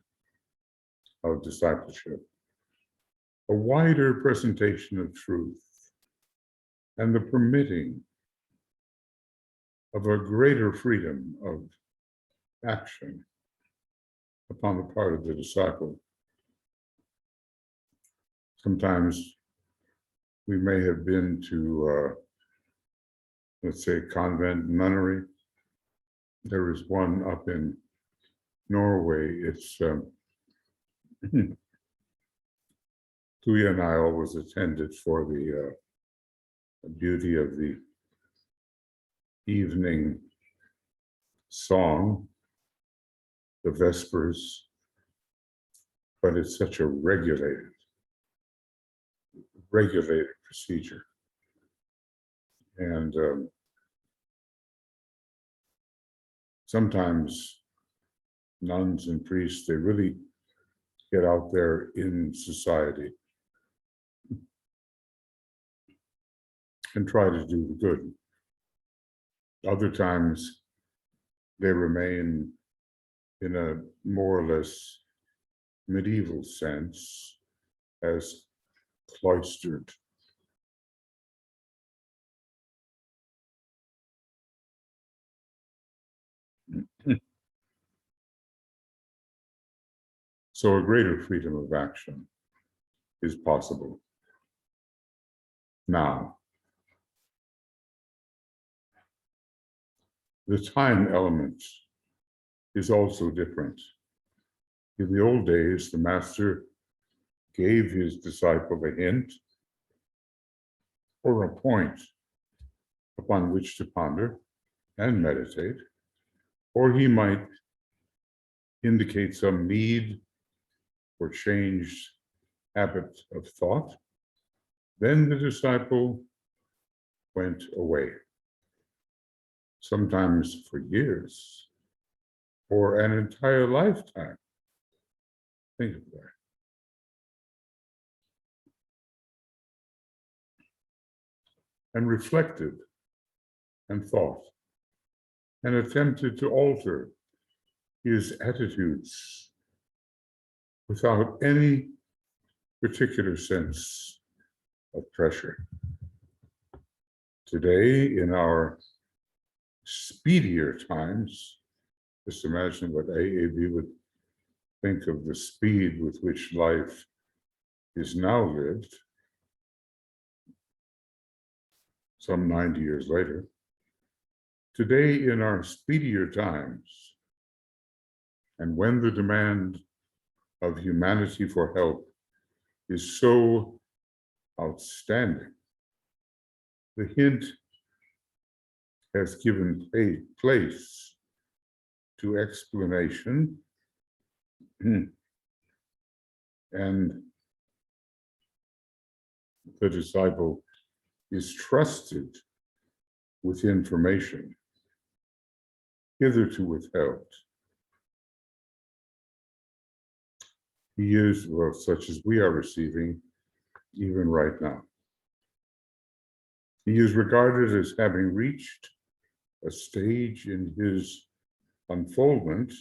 of discipleship, a wider presentation of truth, and the permitting of a greater freedom of action upon the part of the disciple. Sometimes we may have been to, let's say, convent nunnery. There is one up in Norway. It's Tuya and I always attended for the beauty of the evening song, the Vespers, but it's such a regulated procedure. And sometimes nuns and priests, they really get out there in society and try to do the good. Other times they remain in a more or less medieval sense as cloistered. So a greater freedom of action is possible now. The time element is also different. In the old days, the master gave his disciple a hint or a point upon which to ponder and meditate, or he might indicate some need for changed habit of thought. Then the disciple went away, sometimes for years or an entire lifetime. Think of that. And reflected and thought and attempted to alter his attitudes without any particular sense of pressure. Today, in our speedier times, Just imagine what AAB would think of the speed with which life is now lived, some 90 years later. Today, in our speedier times, and when the demand of humanity for help is so outstanding, the hint has given place to explanation, and the disciple is trusted with information hitherto withheld. He is, well, such as we are receiving even right now. He is regarded as having reached a stage in his unfoldment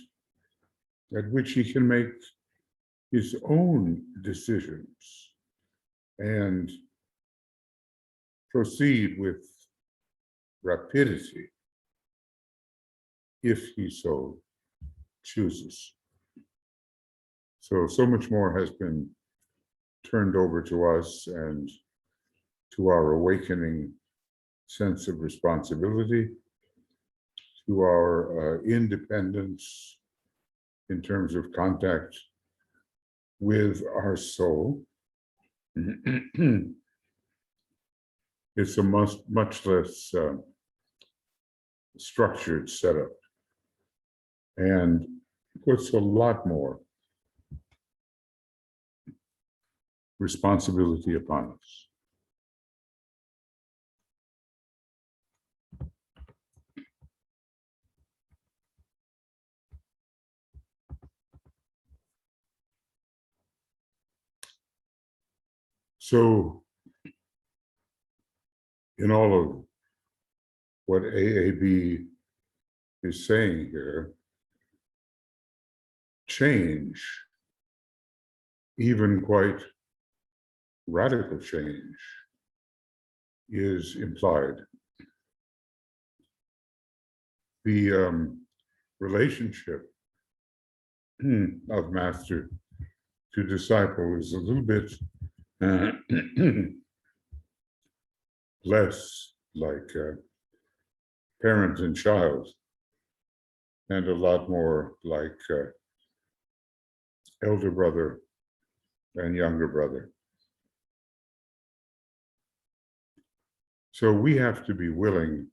at which he can make his own decisions and proceed with rapidity if he so chooses. So much more has been turned over to us and to our awakening sense of responsibility, to our independence in terms of contact with our soul. It's a much less structured setup and puts a lot more responsibility upon us. So, in all of what AAB is saying here, change, even quite radical change, is implied. The relationship of master to disciple is a little bit less like parent and child, and a lot more like elder brother and younger brother. So we have to be willing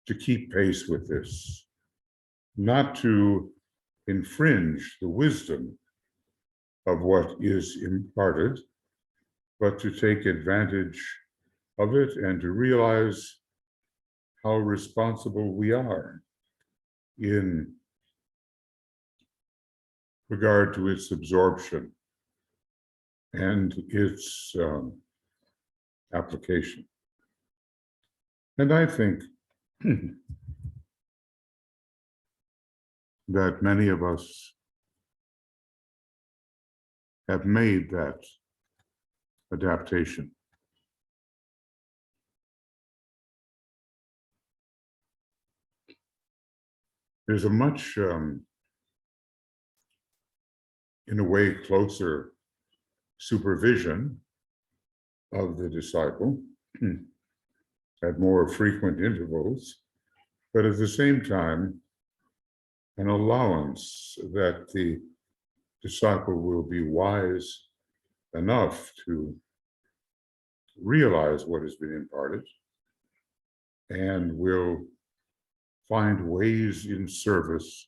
to keep pace with this, not to infringe the wisdom of what is imparted, but to take advantage of it and to realize how responsible we are in regard to its absorption and its application. And I think that many of us have made that adaptation. There's a much, in a way, closer supervision of the disciple at more frequent intervals, but at the same time, an allowance that the disciple will be wise enough to realize what has been imparted and will find ways in service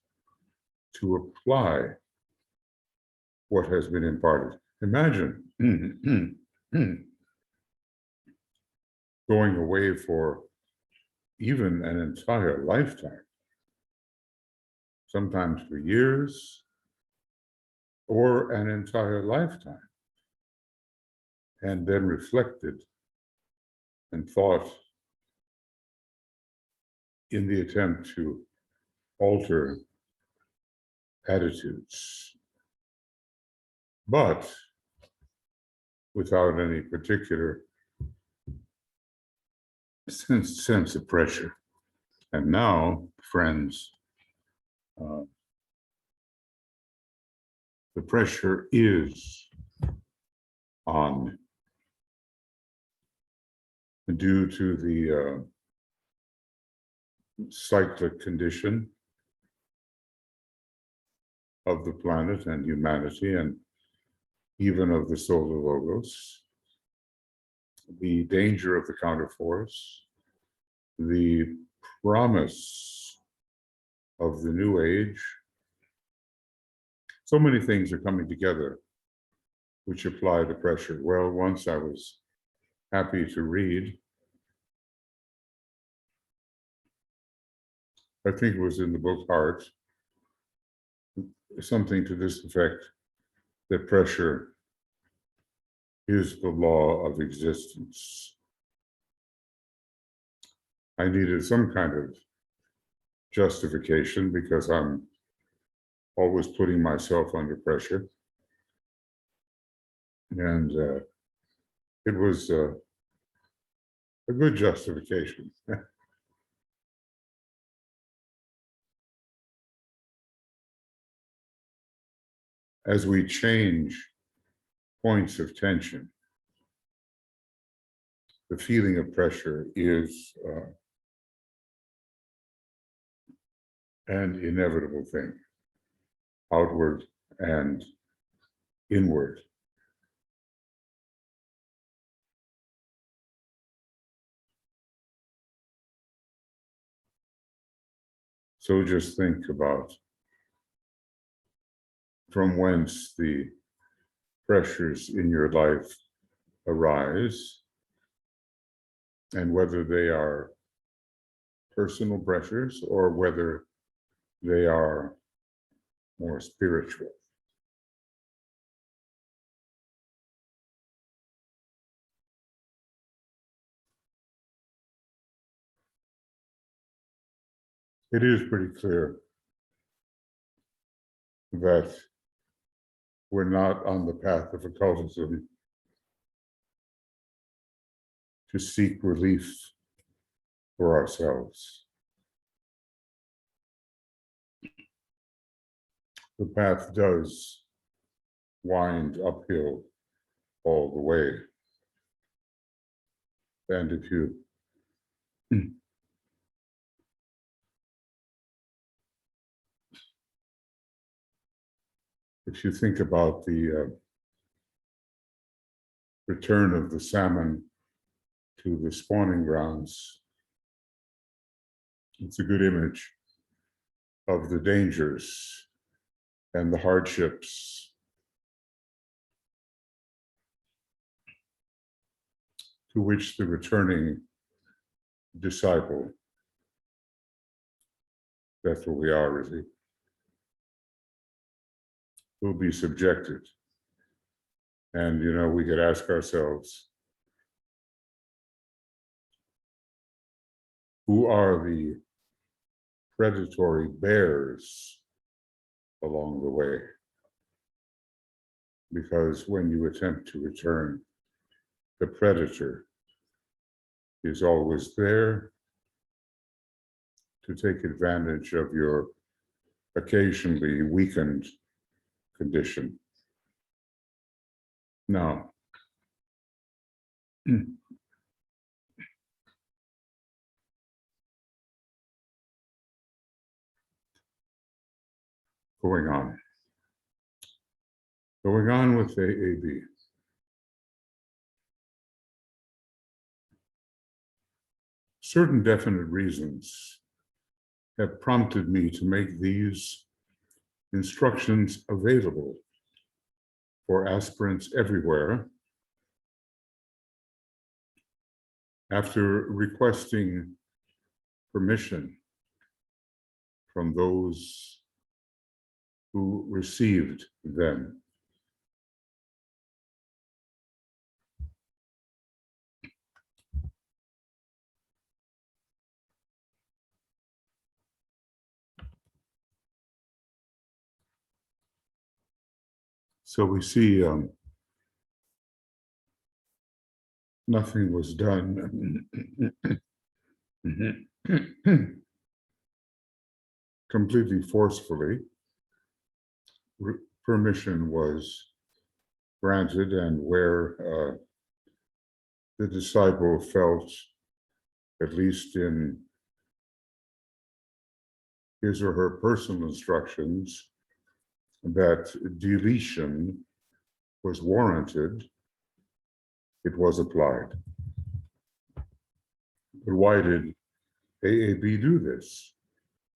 to apply what has been imparted. Imagine going away for even an entire lifetime, sometimes for years, or an entire lifetime, and then reflected and thought in the attempt to alter attitudes, but without any particular sense of pressure. And now, friends, uh, the pressure is on due to the cyclic condition of the planet and humanity, and even of the solar logos, the danger of the counterforce, the promise of the new age. So many things are coming together which apply the pressure. Well, once I was happy to read, I think it was in the book Heart, something to this effect, that pressure is the law of existence. I needed some kind of justification because I'm always putting myself under pressure. And it was a good justification. As we change points of tension, the feeling of pressure is an inevitable thing, outward and inward. So just think about from whence the pressures in your life arise and whether they are personal pressures or whether they are more spiritual. It is pretty clear that we're not on the path of occultism to seek relief for ourselves. The path does wind uphill all the way. And if you think about the return of the salmon to the spawning grounds, it's a good image of the dangers and the hardships to which the returning disciple, that's what we are really, will be subjected. And, we could ask ourselves, who are the predatory bears along the way? Because when you attempt to return, the predator is always there to take advantage of your occasionally weakened condition. Now, going on with AAB. Certain definite reasons have prompted me to make these instructions available for aspirants everywhere after requesting permission from those who received them. So we see nothing was done completely forcefully. Permission was granted, and where the disciple felt, at least in his or her personal instructions, that deletion was warranted, it was applied. But why did AAB do this?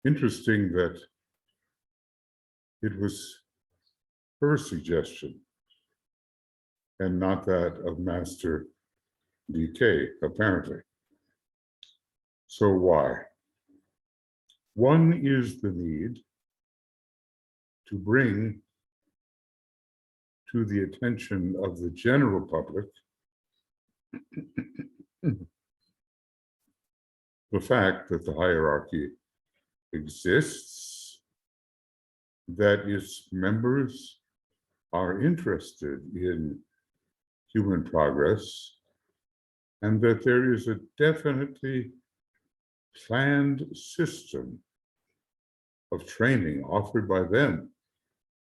Interesting that it was her suggestion and not that of Master DK, apparently. So why? One is the need to bring to the attention of the general public the fact that the hierarchy exists, that its members are interested in human progress, and that there is a definitely planned system of training offered by them,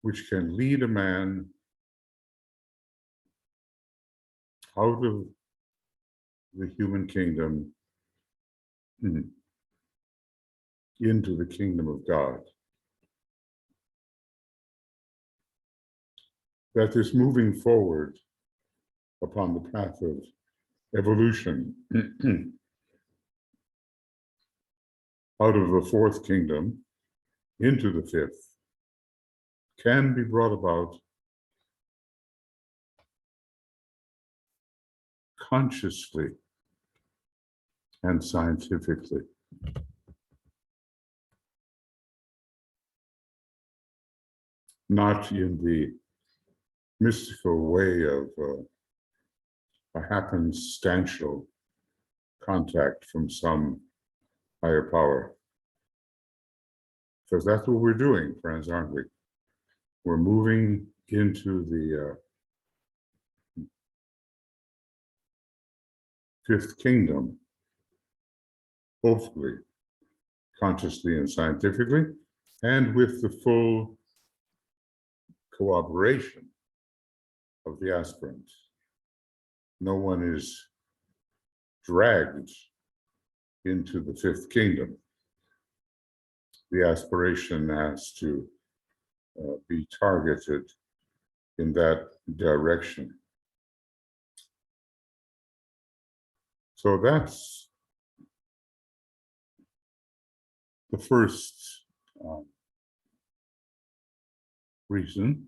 which can lead a man out of the human kingdom into the kingdom of God. That this moving forward upon the path of evolution out of the fourth kingdom into the fifth can be brought about consciously and scientifically. Not in the mystical way of a happenstantial contact from some higher power. Because that's what we're doing, friends, aren't we? We're moving into the fifth kingdom, hopefully, consciously and scientifically, and with the full cooperation of the aspirants. No one is dragged into the fifth kingdom. The aspiration has to be targeted in that direction. So that's the first reason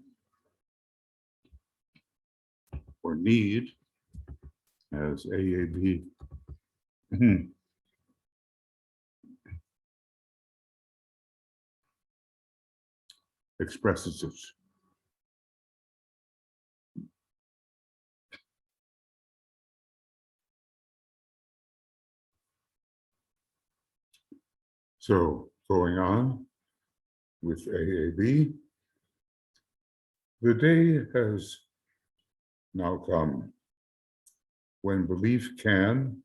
or need, as AAB expresses it. So going on with AAB, the day has now come when belief can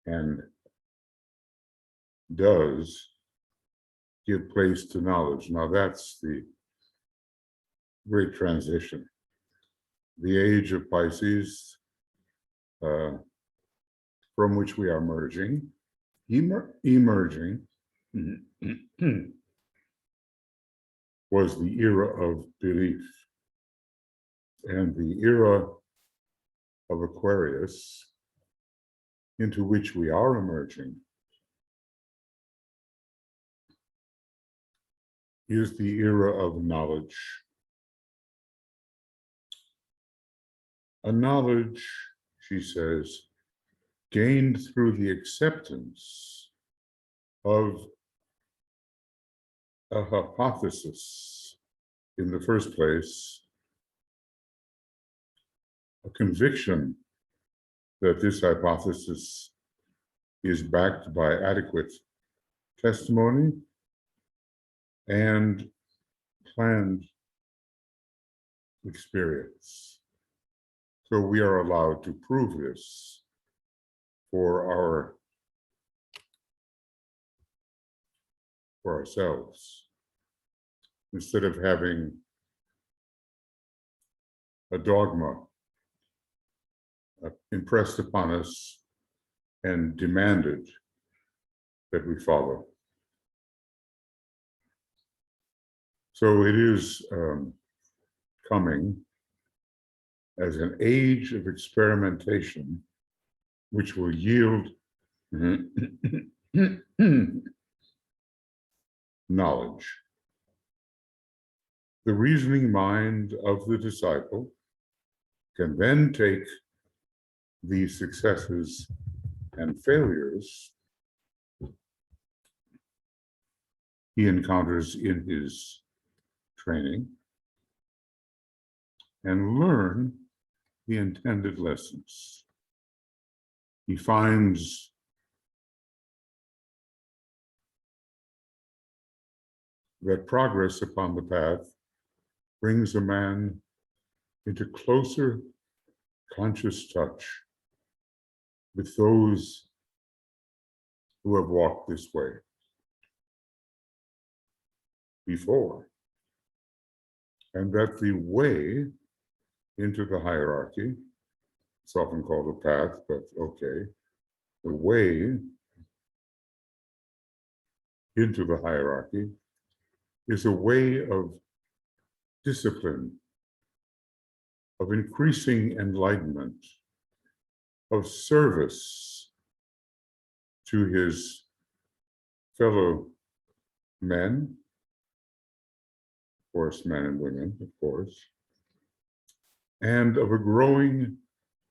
and does give place to knowledge. Now that's the great transition. The age of Pisces, from which we are emerging, was the era of belief. And the era of Aquarius, into which we are emerging, is the era of knowledge. A knowledge, she says, gained through the acceptance of a hypothesis in the first place, a conviction that this hypothesis is backed by adequate testimony and planned experience. So we are allowed to prove this for our for ourselves, instead of having a dogma impressed upon us and demanded that we follow. So it is coming as an age of experimentation, which will yield knowledge. The reasoning mind of the disciple can then take these successes and failures he encounters in his training and learn the intended lessons. He finds that progress upon the path brings a man into closer conscious touch with those who have walked this way before, and that the way into the hierarchy, it's often called a path, but okay, the way into the hierarchy is a way of discipline, of increasing enlightenment, of service to his fellow men, of course, men and women, of course, and of a growing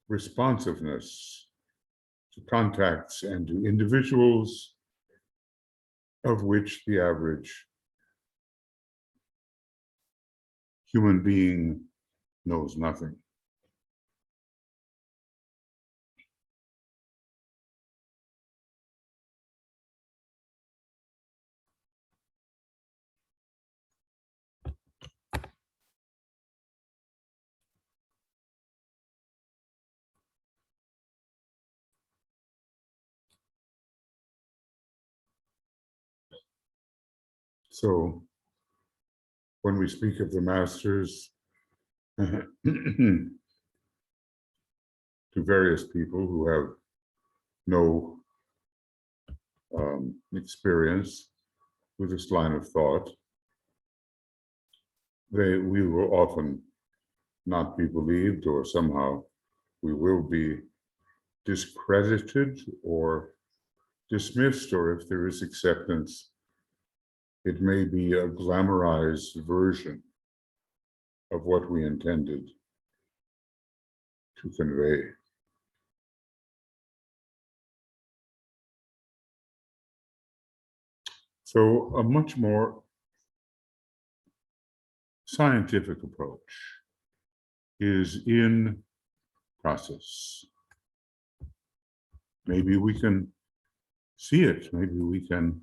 responsiveness to contacts and to individuals of which the average human being knows nothing. So when we speak of the masters to various people who have no experience with this line of thought, we will often not be believed, or somehow we will be discredited or dismissed, or if there is acceptance, it may be a glamorized version of what we intended to convey. So a much more scientific approach is in process. Maybe we can see it, maybe we can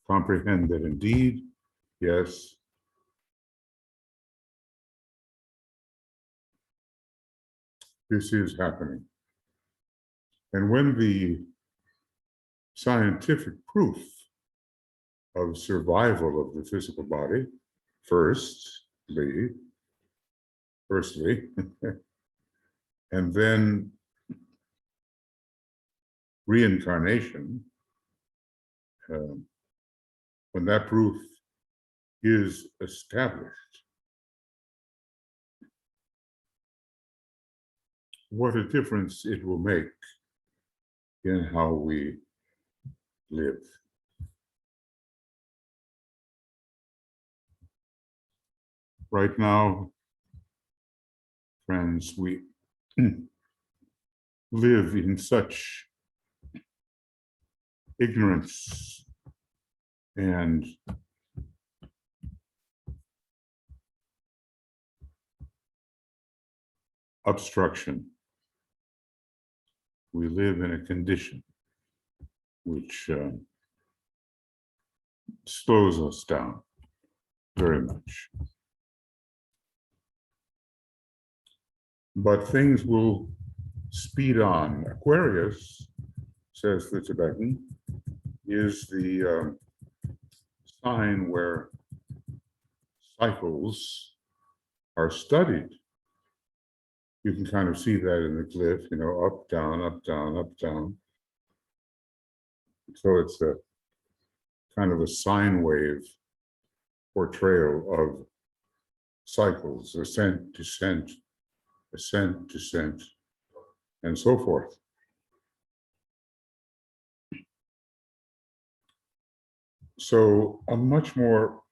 comprehend that indeed, yes, this is happening. And when the scientific proof of survival of the physical body, firstly, and then reincarnation, when that proof is established, what a difference it will make in how we live. Right now, friends, we live in such ignorance and obstruction. We live in a condition which slows us down very much. But things will speed on. Aquarius, says the Tibetan, is the sign where cycles are studied. You can kind of see that in the glyph, up, down, up, down, up, down. So it's a kind of a sine wave portrayal of cycles, ascent, descent, ascent, descent, and so forth. So a much more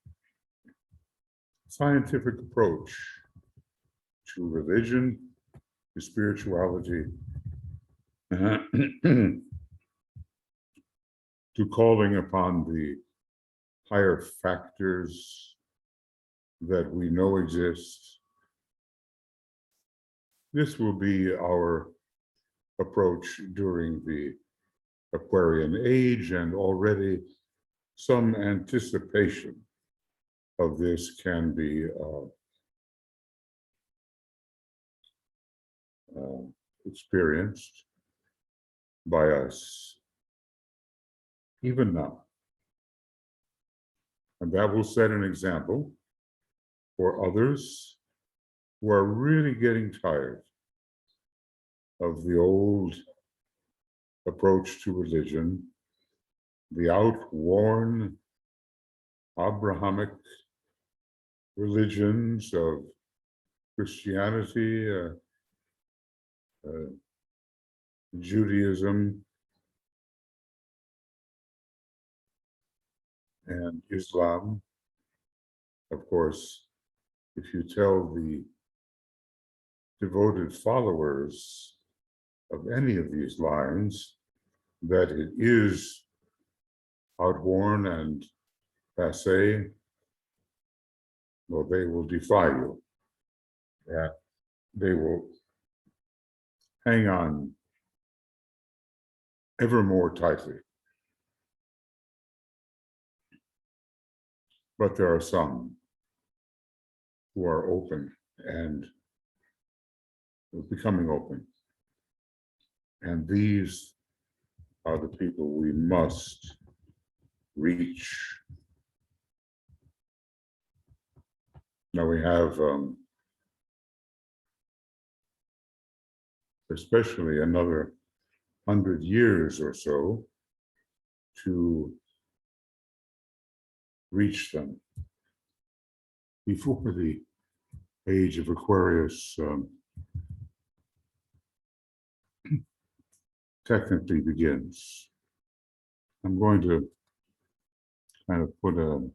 scientific approach to religion, to spirituality, to calling upon the higher factors that we know exist. This will be our approach during the Aquarian age, and already some anticipation of this can be experienced by us even now. And that will set an example for others who are really getting tired of the old approach to religion, the outworn Abrahamic religions of Christianity, Judaism, and Islam. Of course, if you tell the devoted followers of any of these lines that it is outworn and passé, well, they will defy you. That they will hang on ever more tightly. But there are some who are open and becoming open. And these are the people we must reach. Now we have especially another 100 years or so to reach them before the age of Aquarius technically begins. I'm going to kind of put a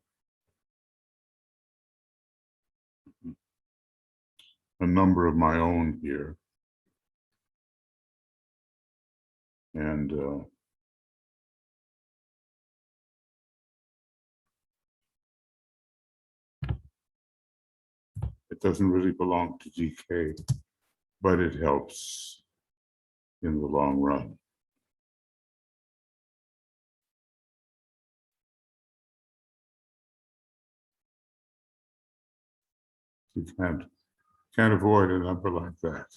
number of my own here. And it doesn't really belong to DK, but it helps in the long run. You can't avoid a number like that.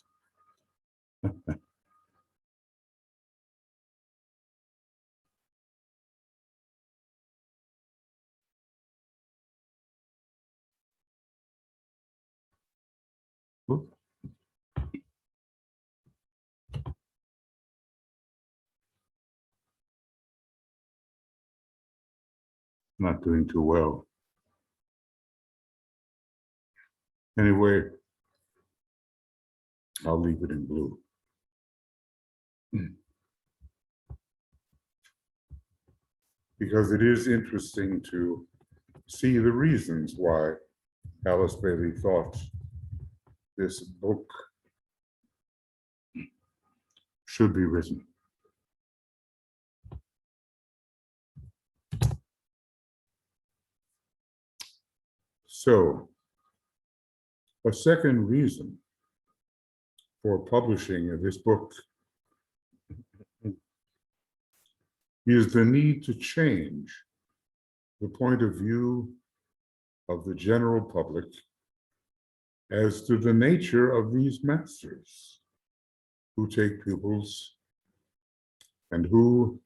Not doing too well. Anyway, I'll leave it in blue. Because it is interesting to see the reasons why Alice Bailey thought this book should be written. So, a second reason for publishing this book is the need to change the point of view of the general public as to the nature of these masters who take pupils and who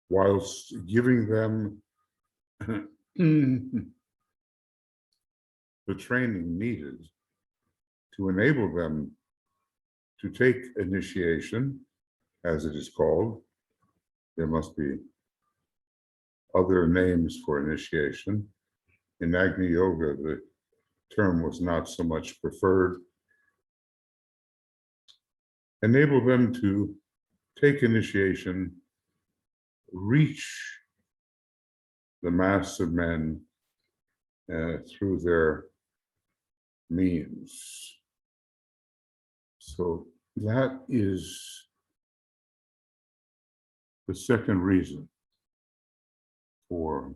whilst giving them the training needed to enable them to take initiation, as it is called. There must be other names for initiation. In Agni Yoga, the term was not so much preferred. Enable them to take initiation, reach the mass of men through their means. So that is the second reason for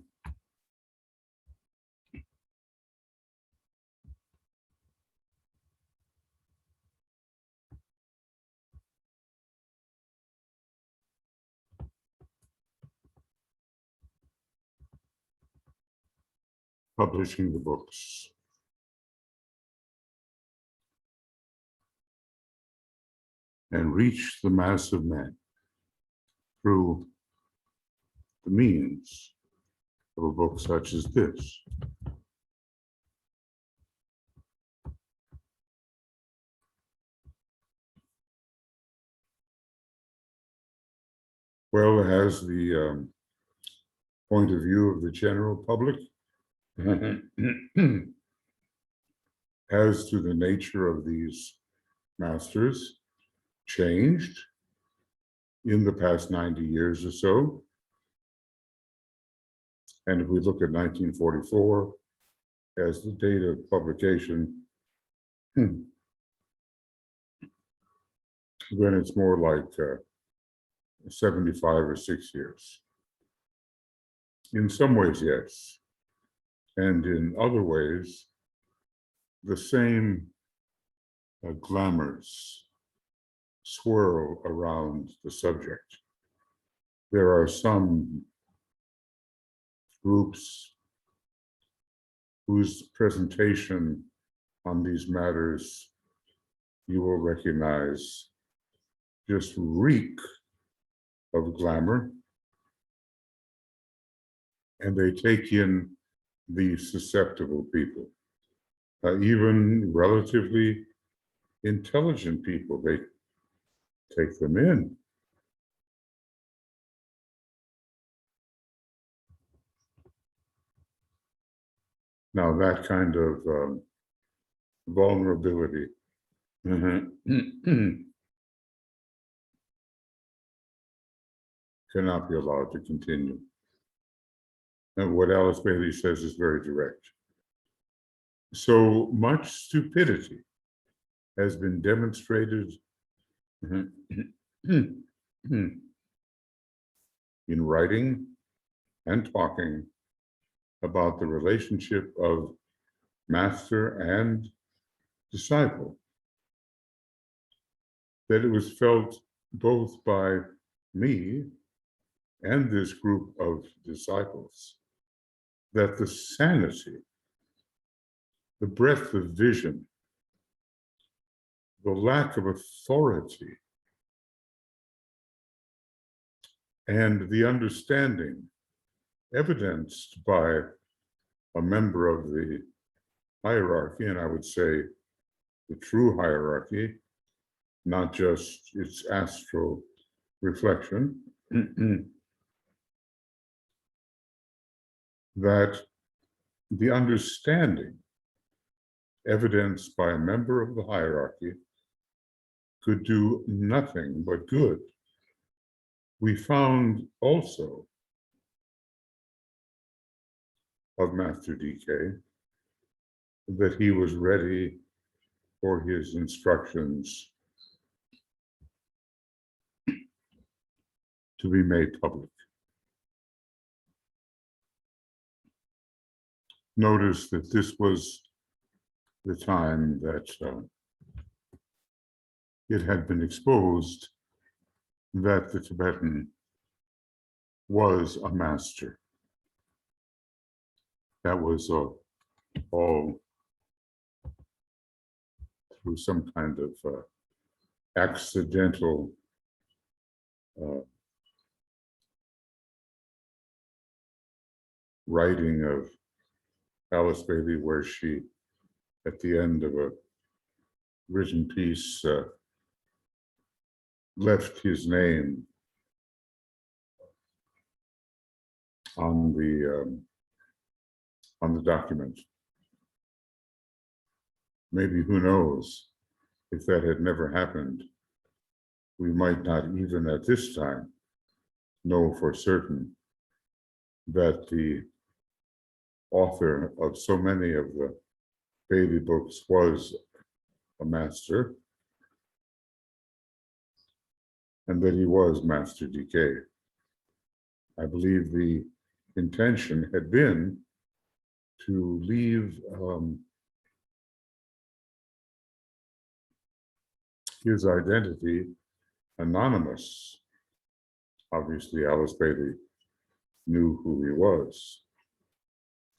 publishing the books. And reach the mass of men through the means of a book such as this. Well, has the point of view of the general public as to the nature of these masters changed in the past 90 years or so? And if we look at 1944 as the date of publication, then it's more like 75 or 6 years. In some ways, yes. And in other ways, the same glamours swirl around the subject. There are some groups whose presentation on these matters you will recognize just reek of glamour, and they take in the susceptible people, even relatively intelligent people, they take them in. Now that kind of vulnerability cannot be allowed to continue. And what Alice Bailey says is very direct. So much stupidity has been demonstrated in writing and talking about the relationship of master and disciple, that it was felt both by me and this group of disciples that the sanity, the breadth of vision, the lack of authority, and the understanding evidenced by a member of the hierarchy, and I would say the true hierarchy, not just its astral reflection, that the understanding evidenced by a member of the hierarchy could do nothing but good. We found also of Master DK that he was ready for his instructions to be made public. Notice that this was the time that it had been exposed that the Tibetan was a master. That was all through some kind of accidental writing of Alice Bailey, where she, at the end of a written piece, left his name on the document. Maybe, who knows, if that had never happened, we might not even at this time know for certain that the author of so many of the Bailey books was a master, and that he was Master DK. I believe the intention had been to leave his identity anonymous. Obviously, Alice Bailey knew who he was,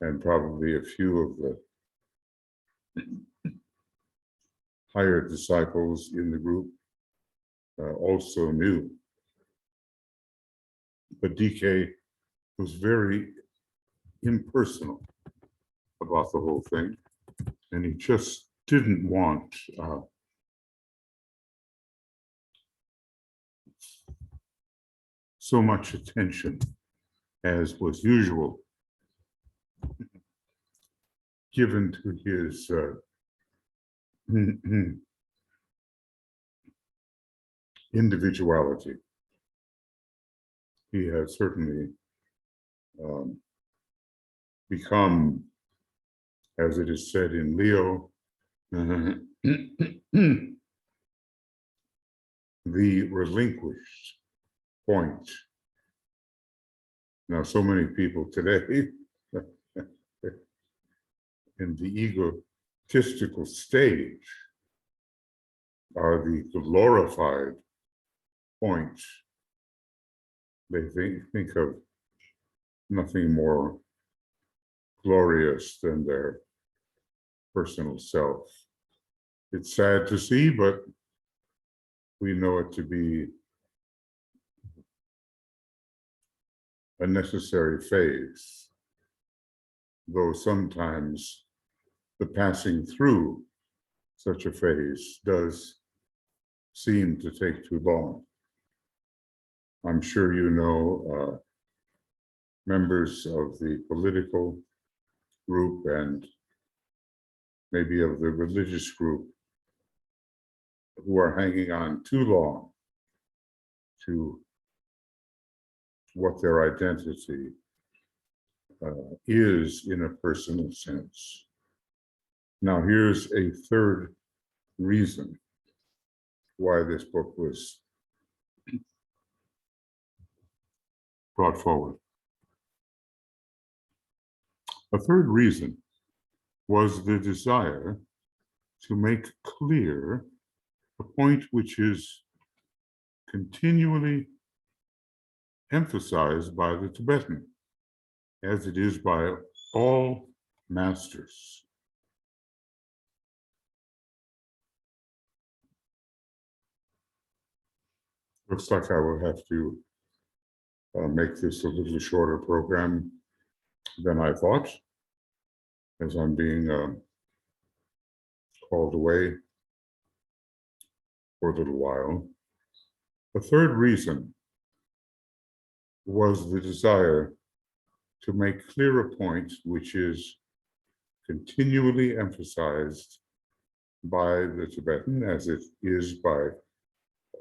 and probably a few of the higher disciples in the group also knew. But DK was very impersonal about the whole thing, and he just didn't want so much attention as was usual given to his individuality. He has certainly become, as it is said in Leo, the relinquished point. Now, so many people today in the egotistical stage are the glorified point. They think of nothing more glorious than their personal self. It's sad to see, but we know it to be a necessary phase, though sometimes the passing through such a phase does seem to take too long. I'm sure you know members of the political group and maybe of the religious group who are hanging on too long to what their identity is in a personal sense. Now, here's a third reason why this book was brought forward. A third reason was the desire to make clear a point which is continually emphasized by the Tibetan, as it is by all masters. Looks like I will have to make this a little shorter program than I thought, as I'm being called away for a little while. The third reason was the desire to make clear a point which is continually emphasized by the Tibetan, as it is by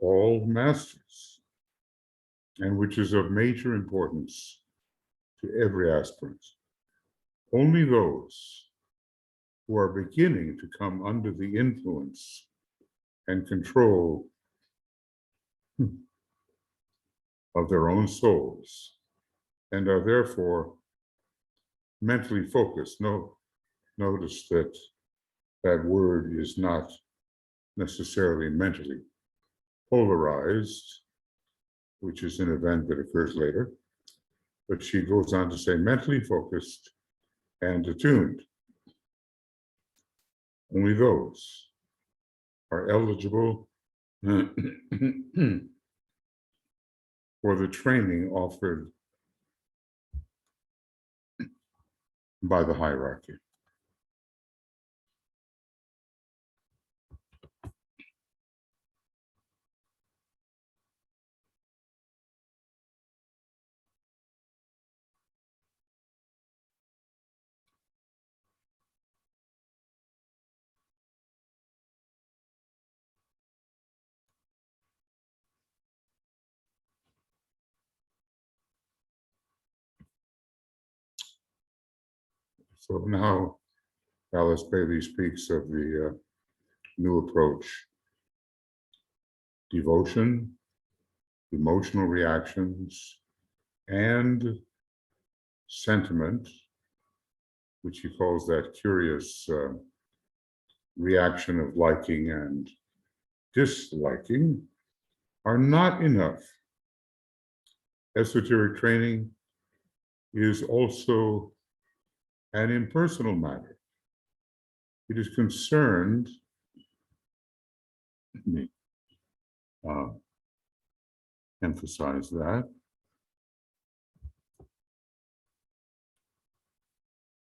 all masters, and which is of major importance to every aspirant. Only those who are beginning to come under the influence and control of their own souls and are therefore mentally focused. Notice that that word is not necessarily mentally polarized, which is an event that occurs later, but she goes on to say mentally focused and attuned. Only those are eligible for the training offered by the hierarchy. So now Alice Bailey speaks of the new approach: devotion, emotional reactions, and sentiment, which he calls that curious reaction of liking and disliking, are not enough. Esoteric training is also an impersonal matter. It is concerned, let me emphasize that,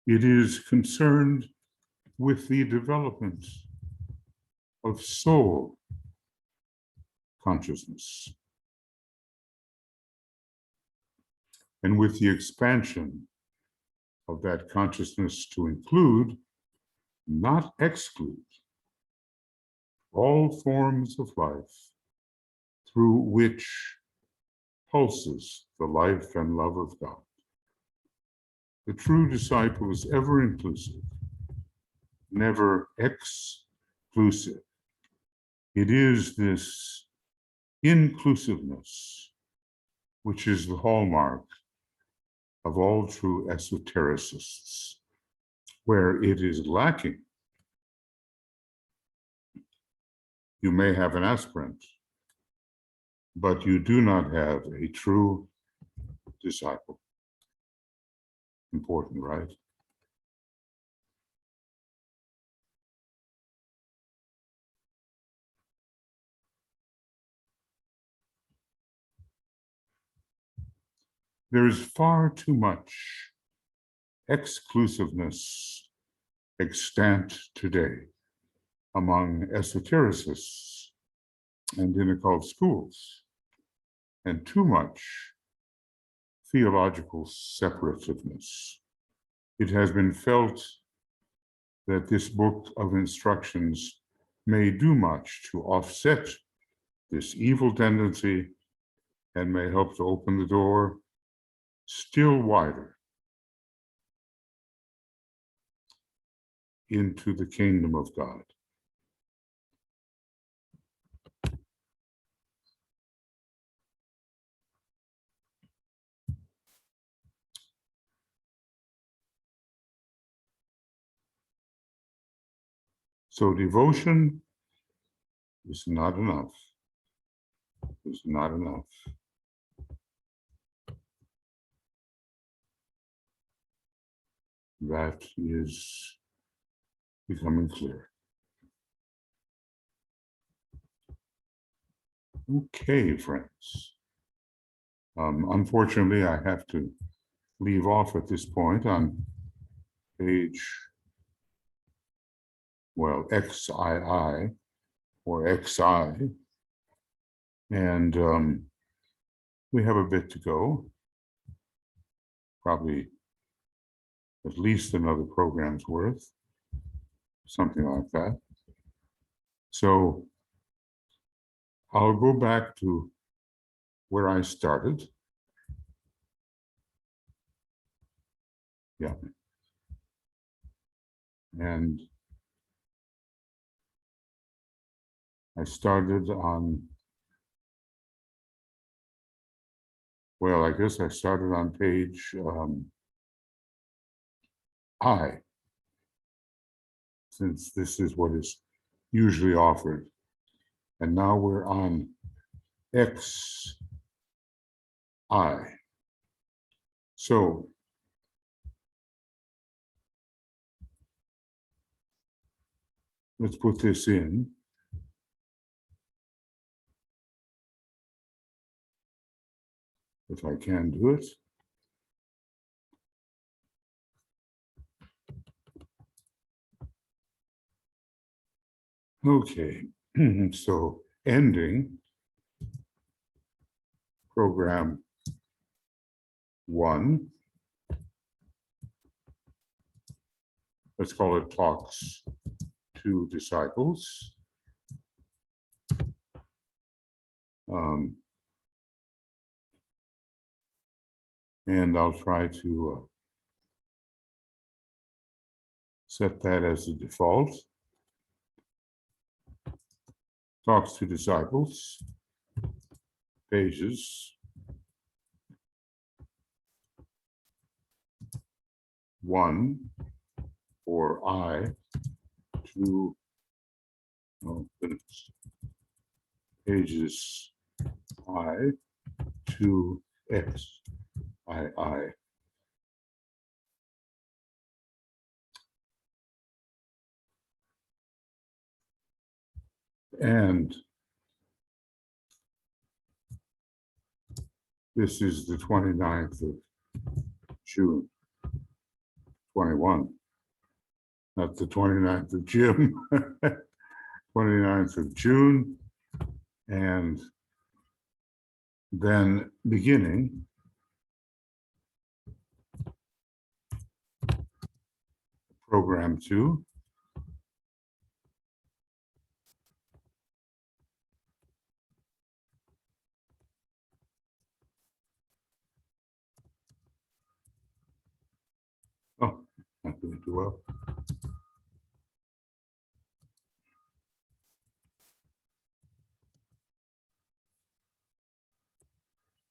it is concerned with the development of soul consciousness and with the expansion of that consciousness to include, not exclude, all forms of life through which pulses the life and love of God. The true disciple is ever inclusive, never exclusive. It is this inclusiveness which is the hallmark of all true esotericists. Where it is lacking, you may have an aspirant, but you do not have a true disciple. Important, right? There is far too much exclusiveness extant today among esotericists and in occult schools, and too much theological separativeness. It has been felt that this book of instructions may do much to offset this evil tendency and may help to open the door still wider into the kingdom of God. So devotion is not enough. Is not enough. That is becoming clear. Okay, friends. Unfortunately, I have to leave off at this point on page, well, XII or XI. And we have a bit to go, probably at least another program's worth, something like that. So I'll go back to where I started. Yeah. And I started on, well, I guess I started on page I, since this is what is usually offered. And now we're on XI. So let's put this in. If I can do it. Okay, so ending program 1. Let's call it Talks to Disciples. And I'll try to set that as the default. Talks to Disciples, pages 1 or I to pages I to X I. And this is the 29th of June, 21. Not the 29th of June, 29th of June. And then beginning program 2. Oh, not doing too well.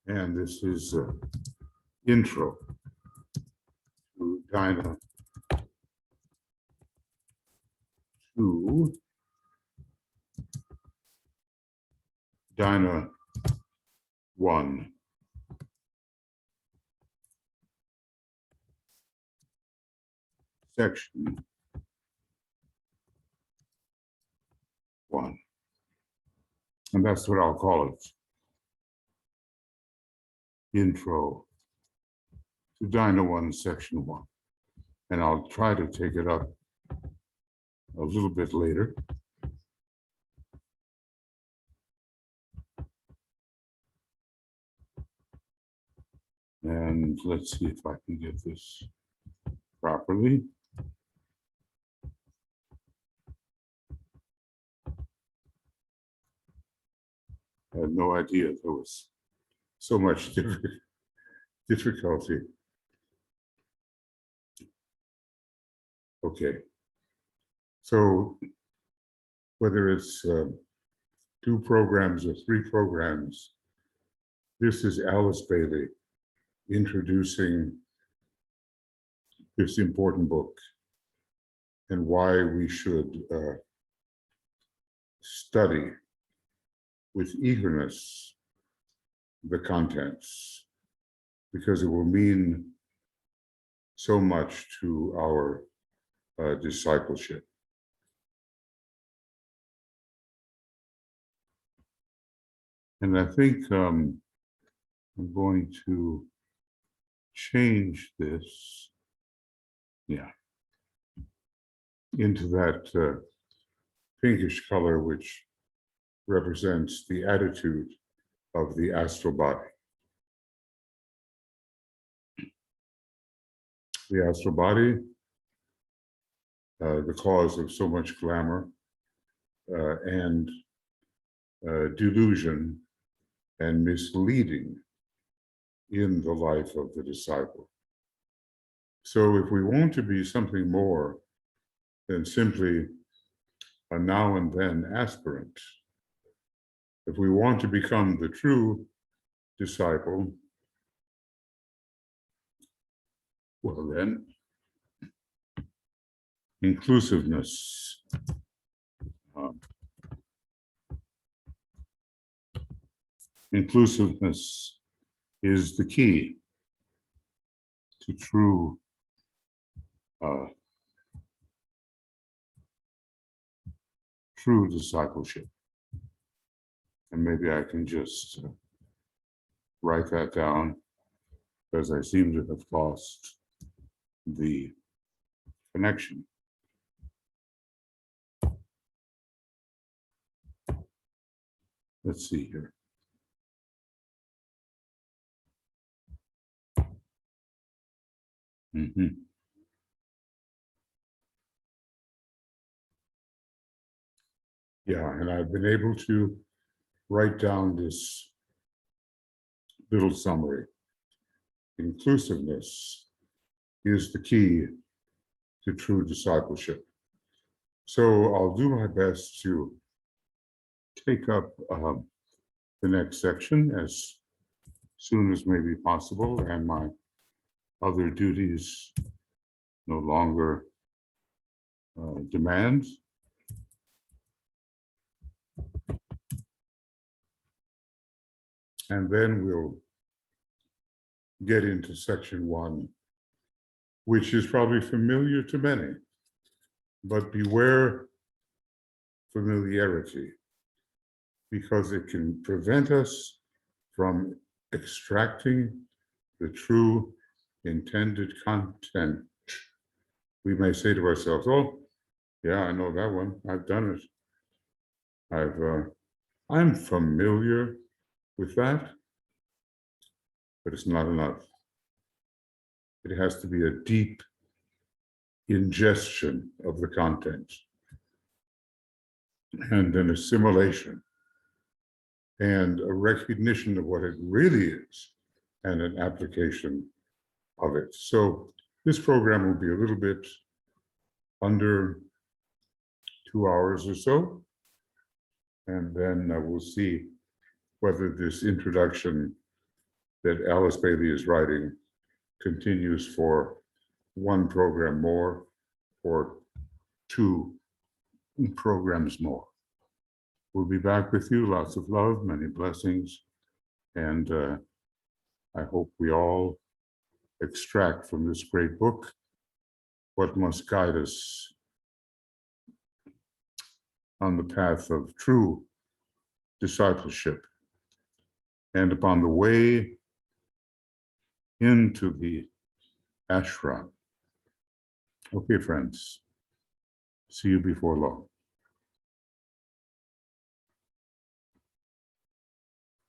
And this is intro to Dinah 2, Dinah 1. Section 1. And that's what I'll call it. Intro to Dinah 1, Section 1. And I'll try to take it up a little bit later. And let's see if I can get this properly. I had no idea there was so much difficulty. Okay. So whether it's 2 programs or 3 programs, this is Alice Bailey introducing this important book and why we should study with eagerness the contents, because it will mean so much to our discipleship. And I think I'm going to change this, into that pinkish color, which represents the attitude of the astral body. The astral body, the cause of so much glamour and delusion and misleading in the life of the disciple. So if we want to be something more than simply a now and then aspirant, if we want to become the true disciple, well then, inclusiveness. Inclusiveness is the key to true discipleship. And maybe I can just write that down, because I seem to have lost the connection. Let's see here. Yeah, and I've been able to write down this little summary. Inclusiveness is the key to true discipleship. So I'll do my best to take up the next section as soon as may be possible, and my other duties no longer demand. And then we'll get into section 1, which is probably familiar to many, but beware familiarity, because it can prevent us from extracting the true intended content. We may say to ourselves, oh, yeah, I know that one. I've done it. I'm familiar with that, but it's not enough. It has to be a deep ingestion of the content and an assimilation and a recognition of what it really is and an application of it. So this program will be a little bit under 2 hours or so, and then we'll see whether this introduction that Alice Bailey is writing continues for 1 program more or 2 programs more. We'll be back with you. Lots of love, many blessings, and I hope we all extract from this great book what must guide us on the path of true discipleship and upon the way into the Ashram. Okay, friends, see you before long.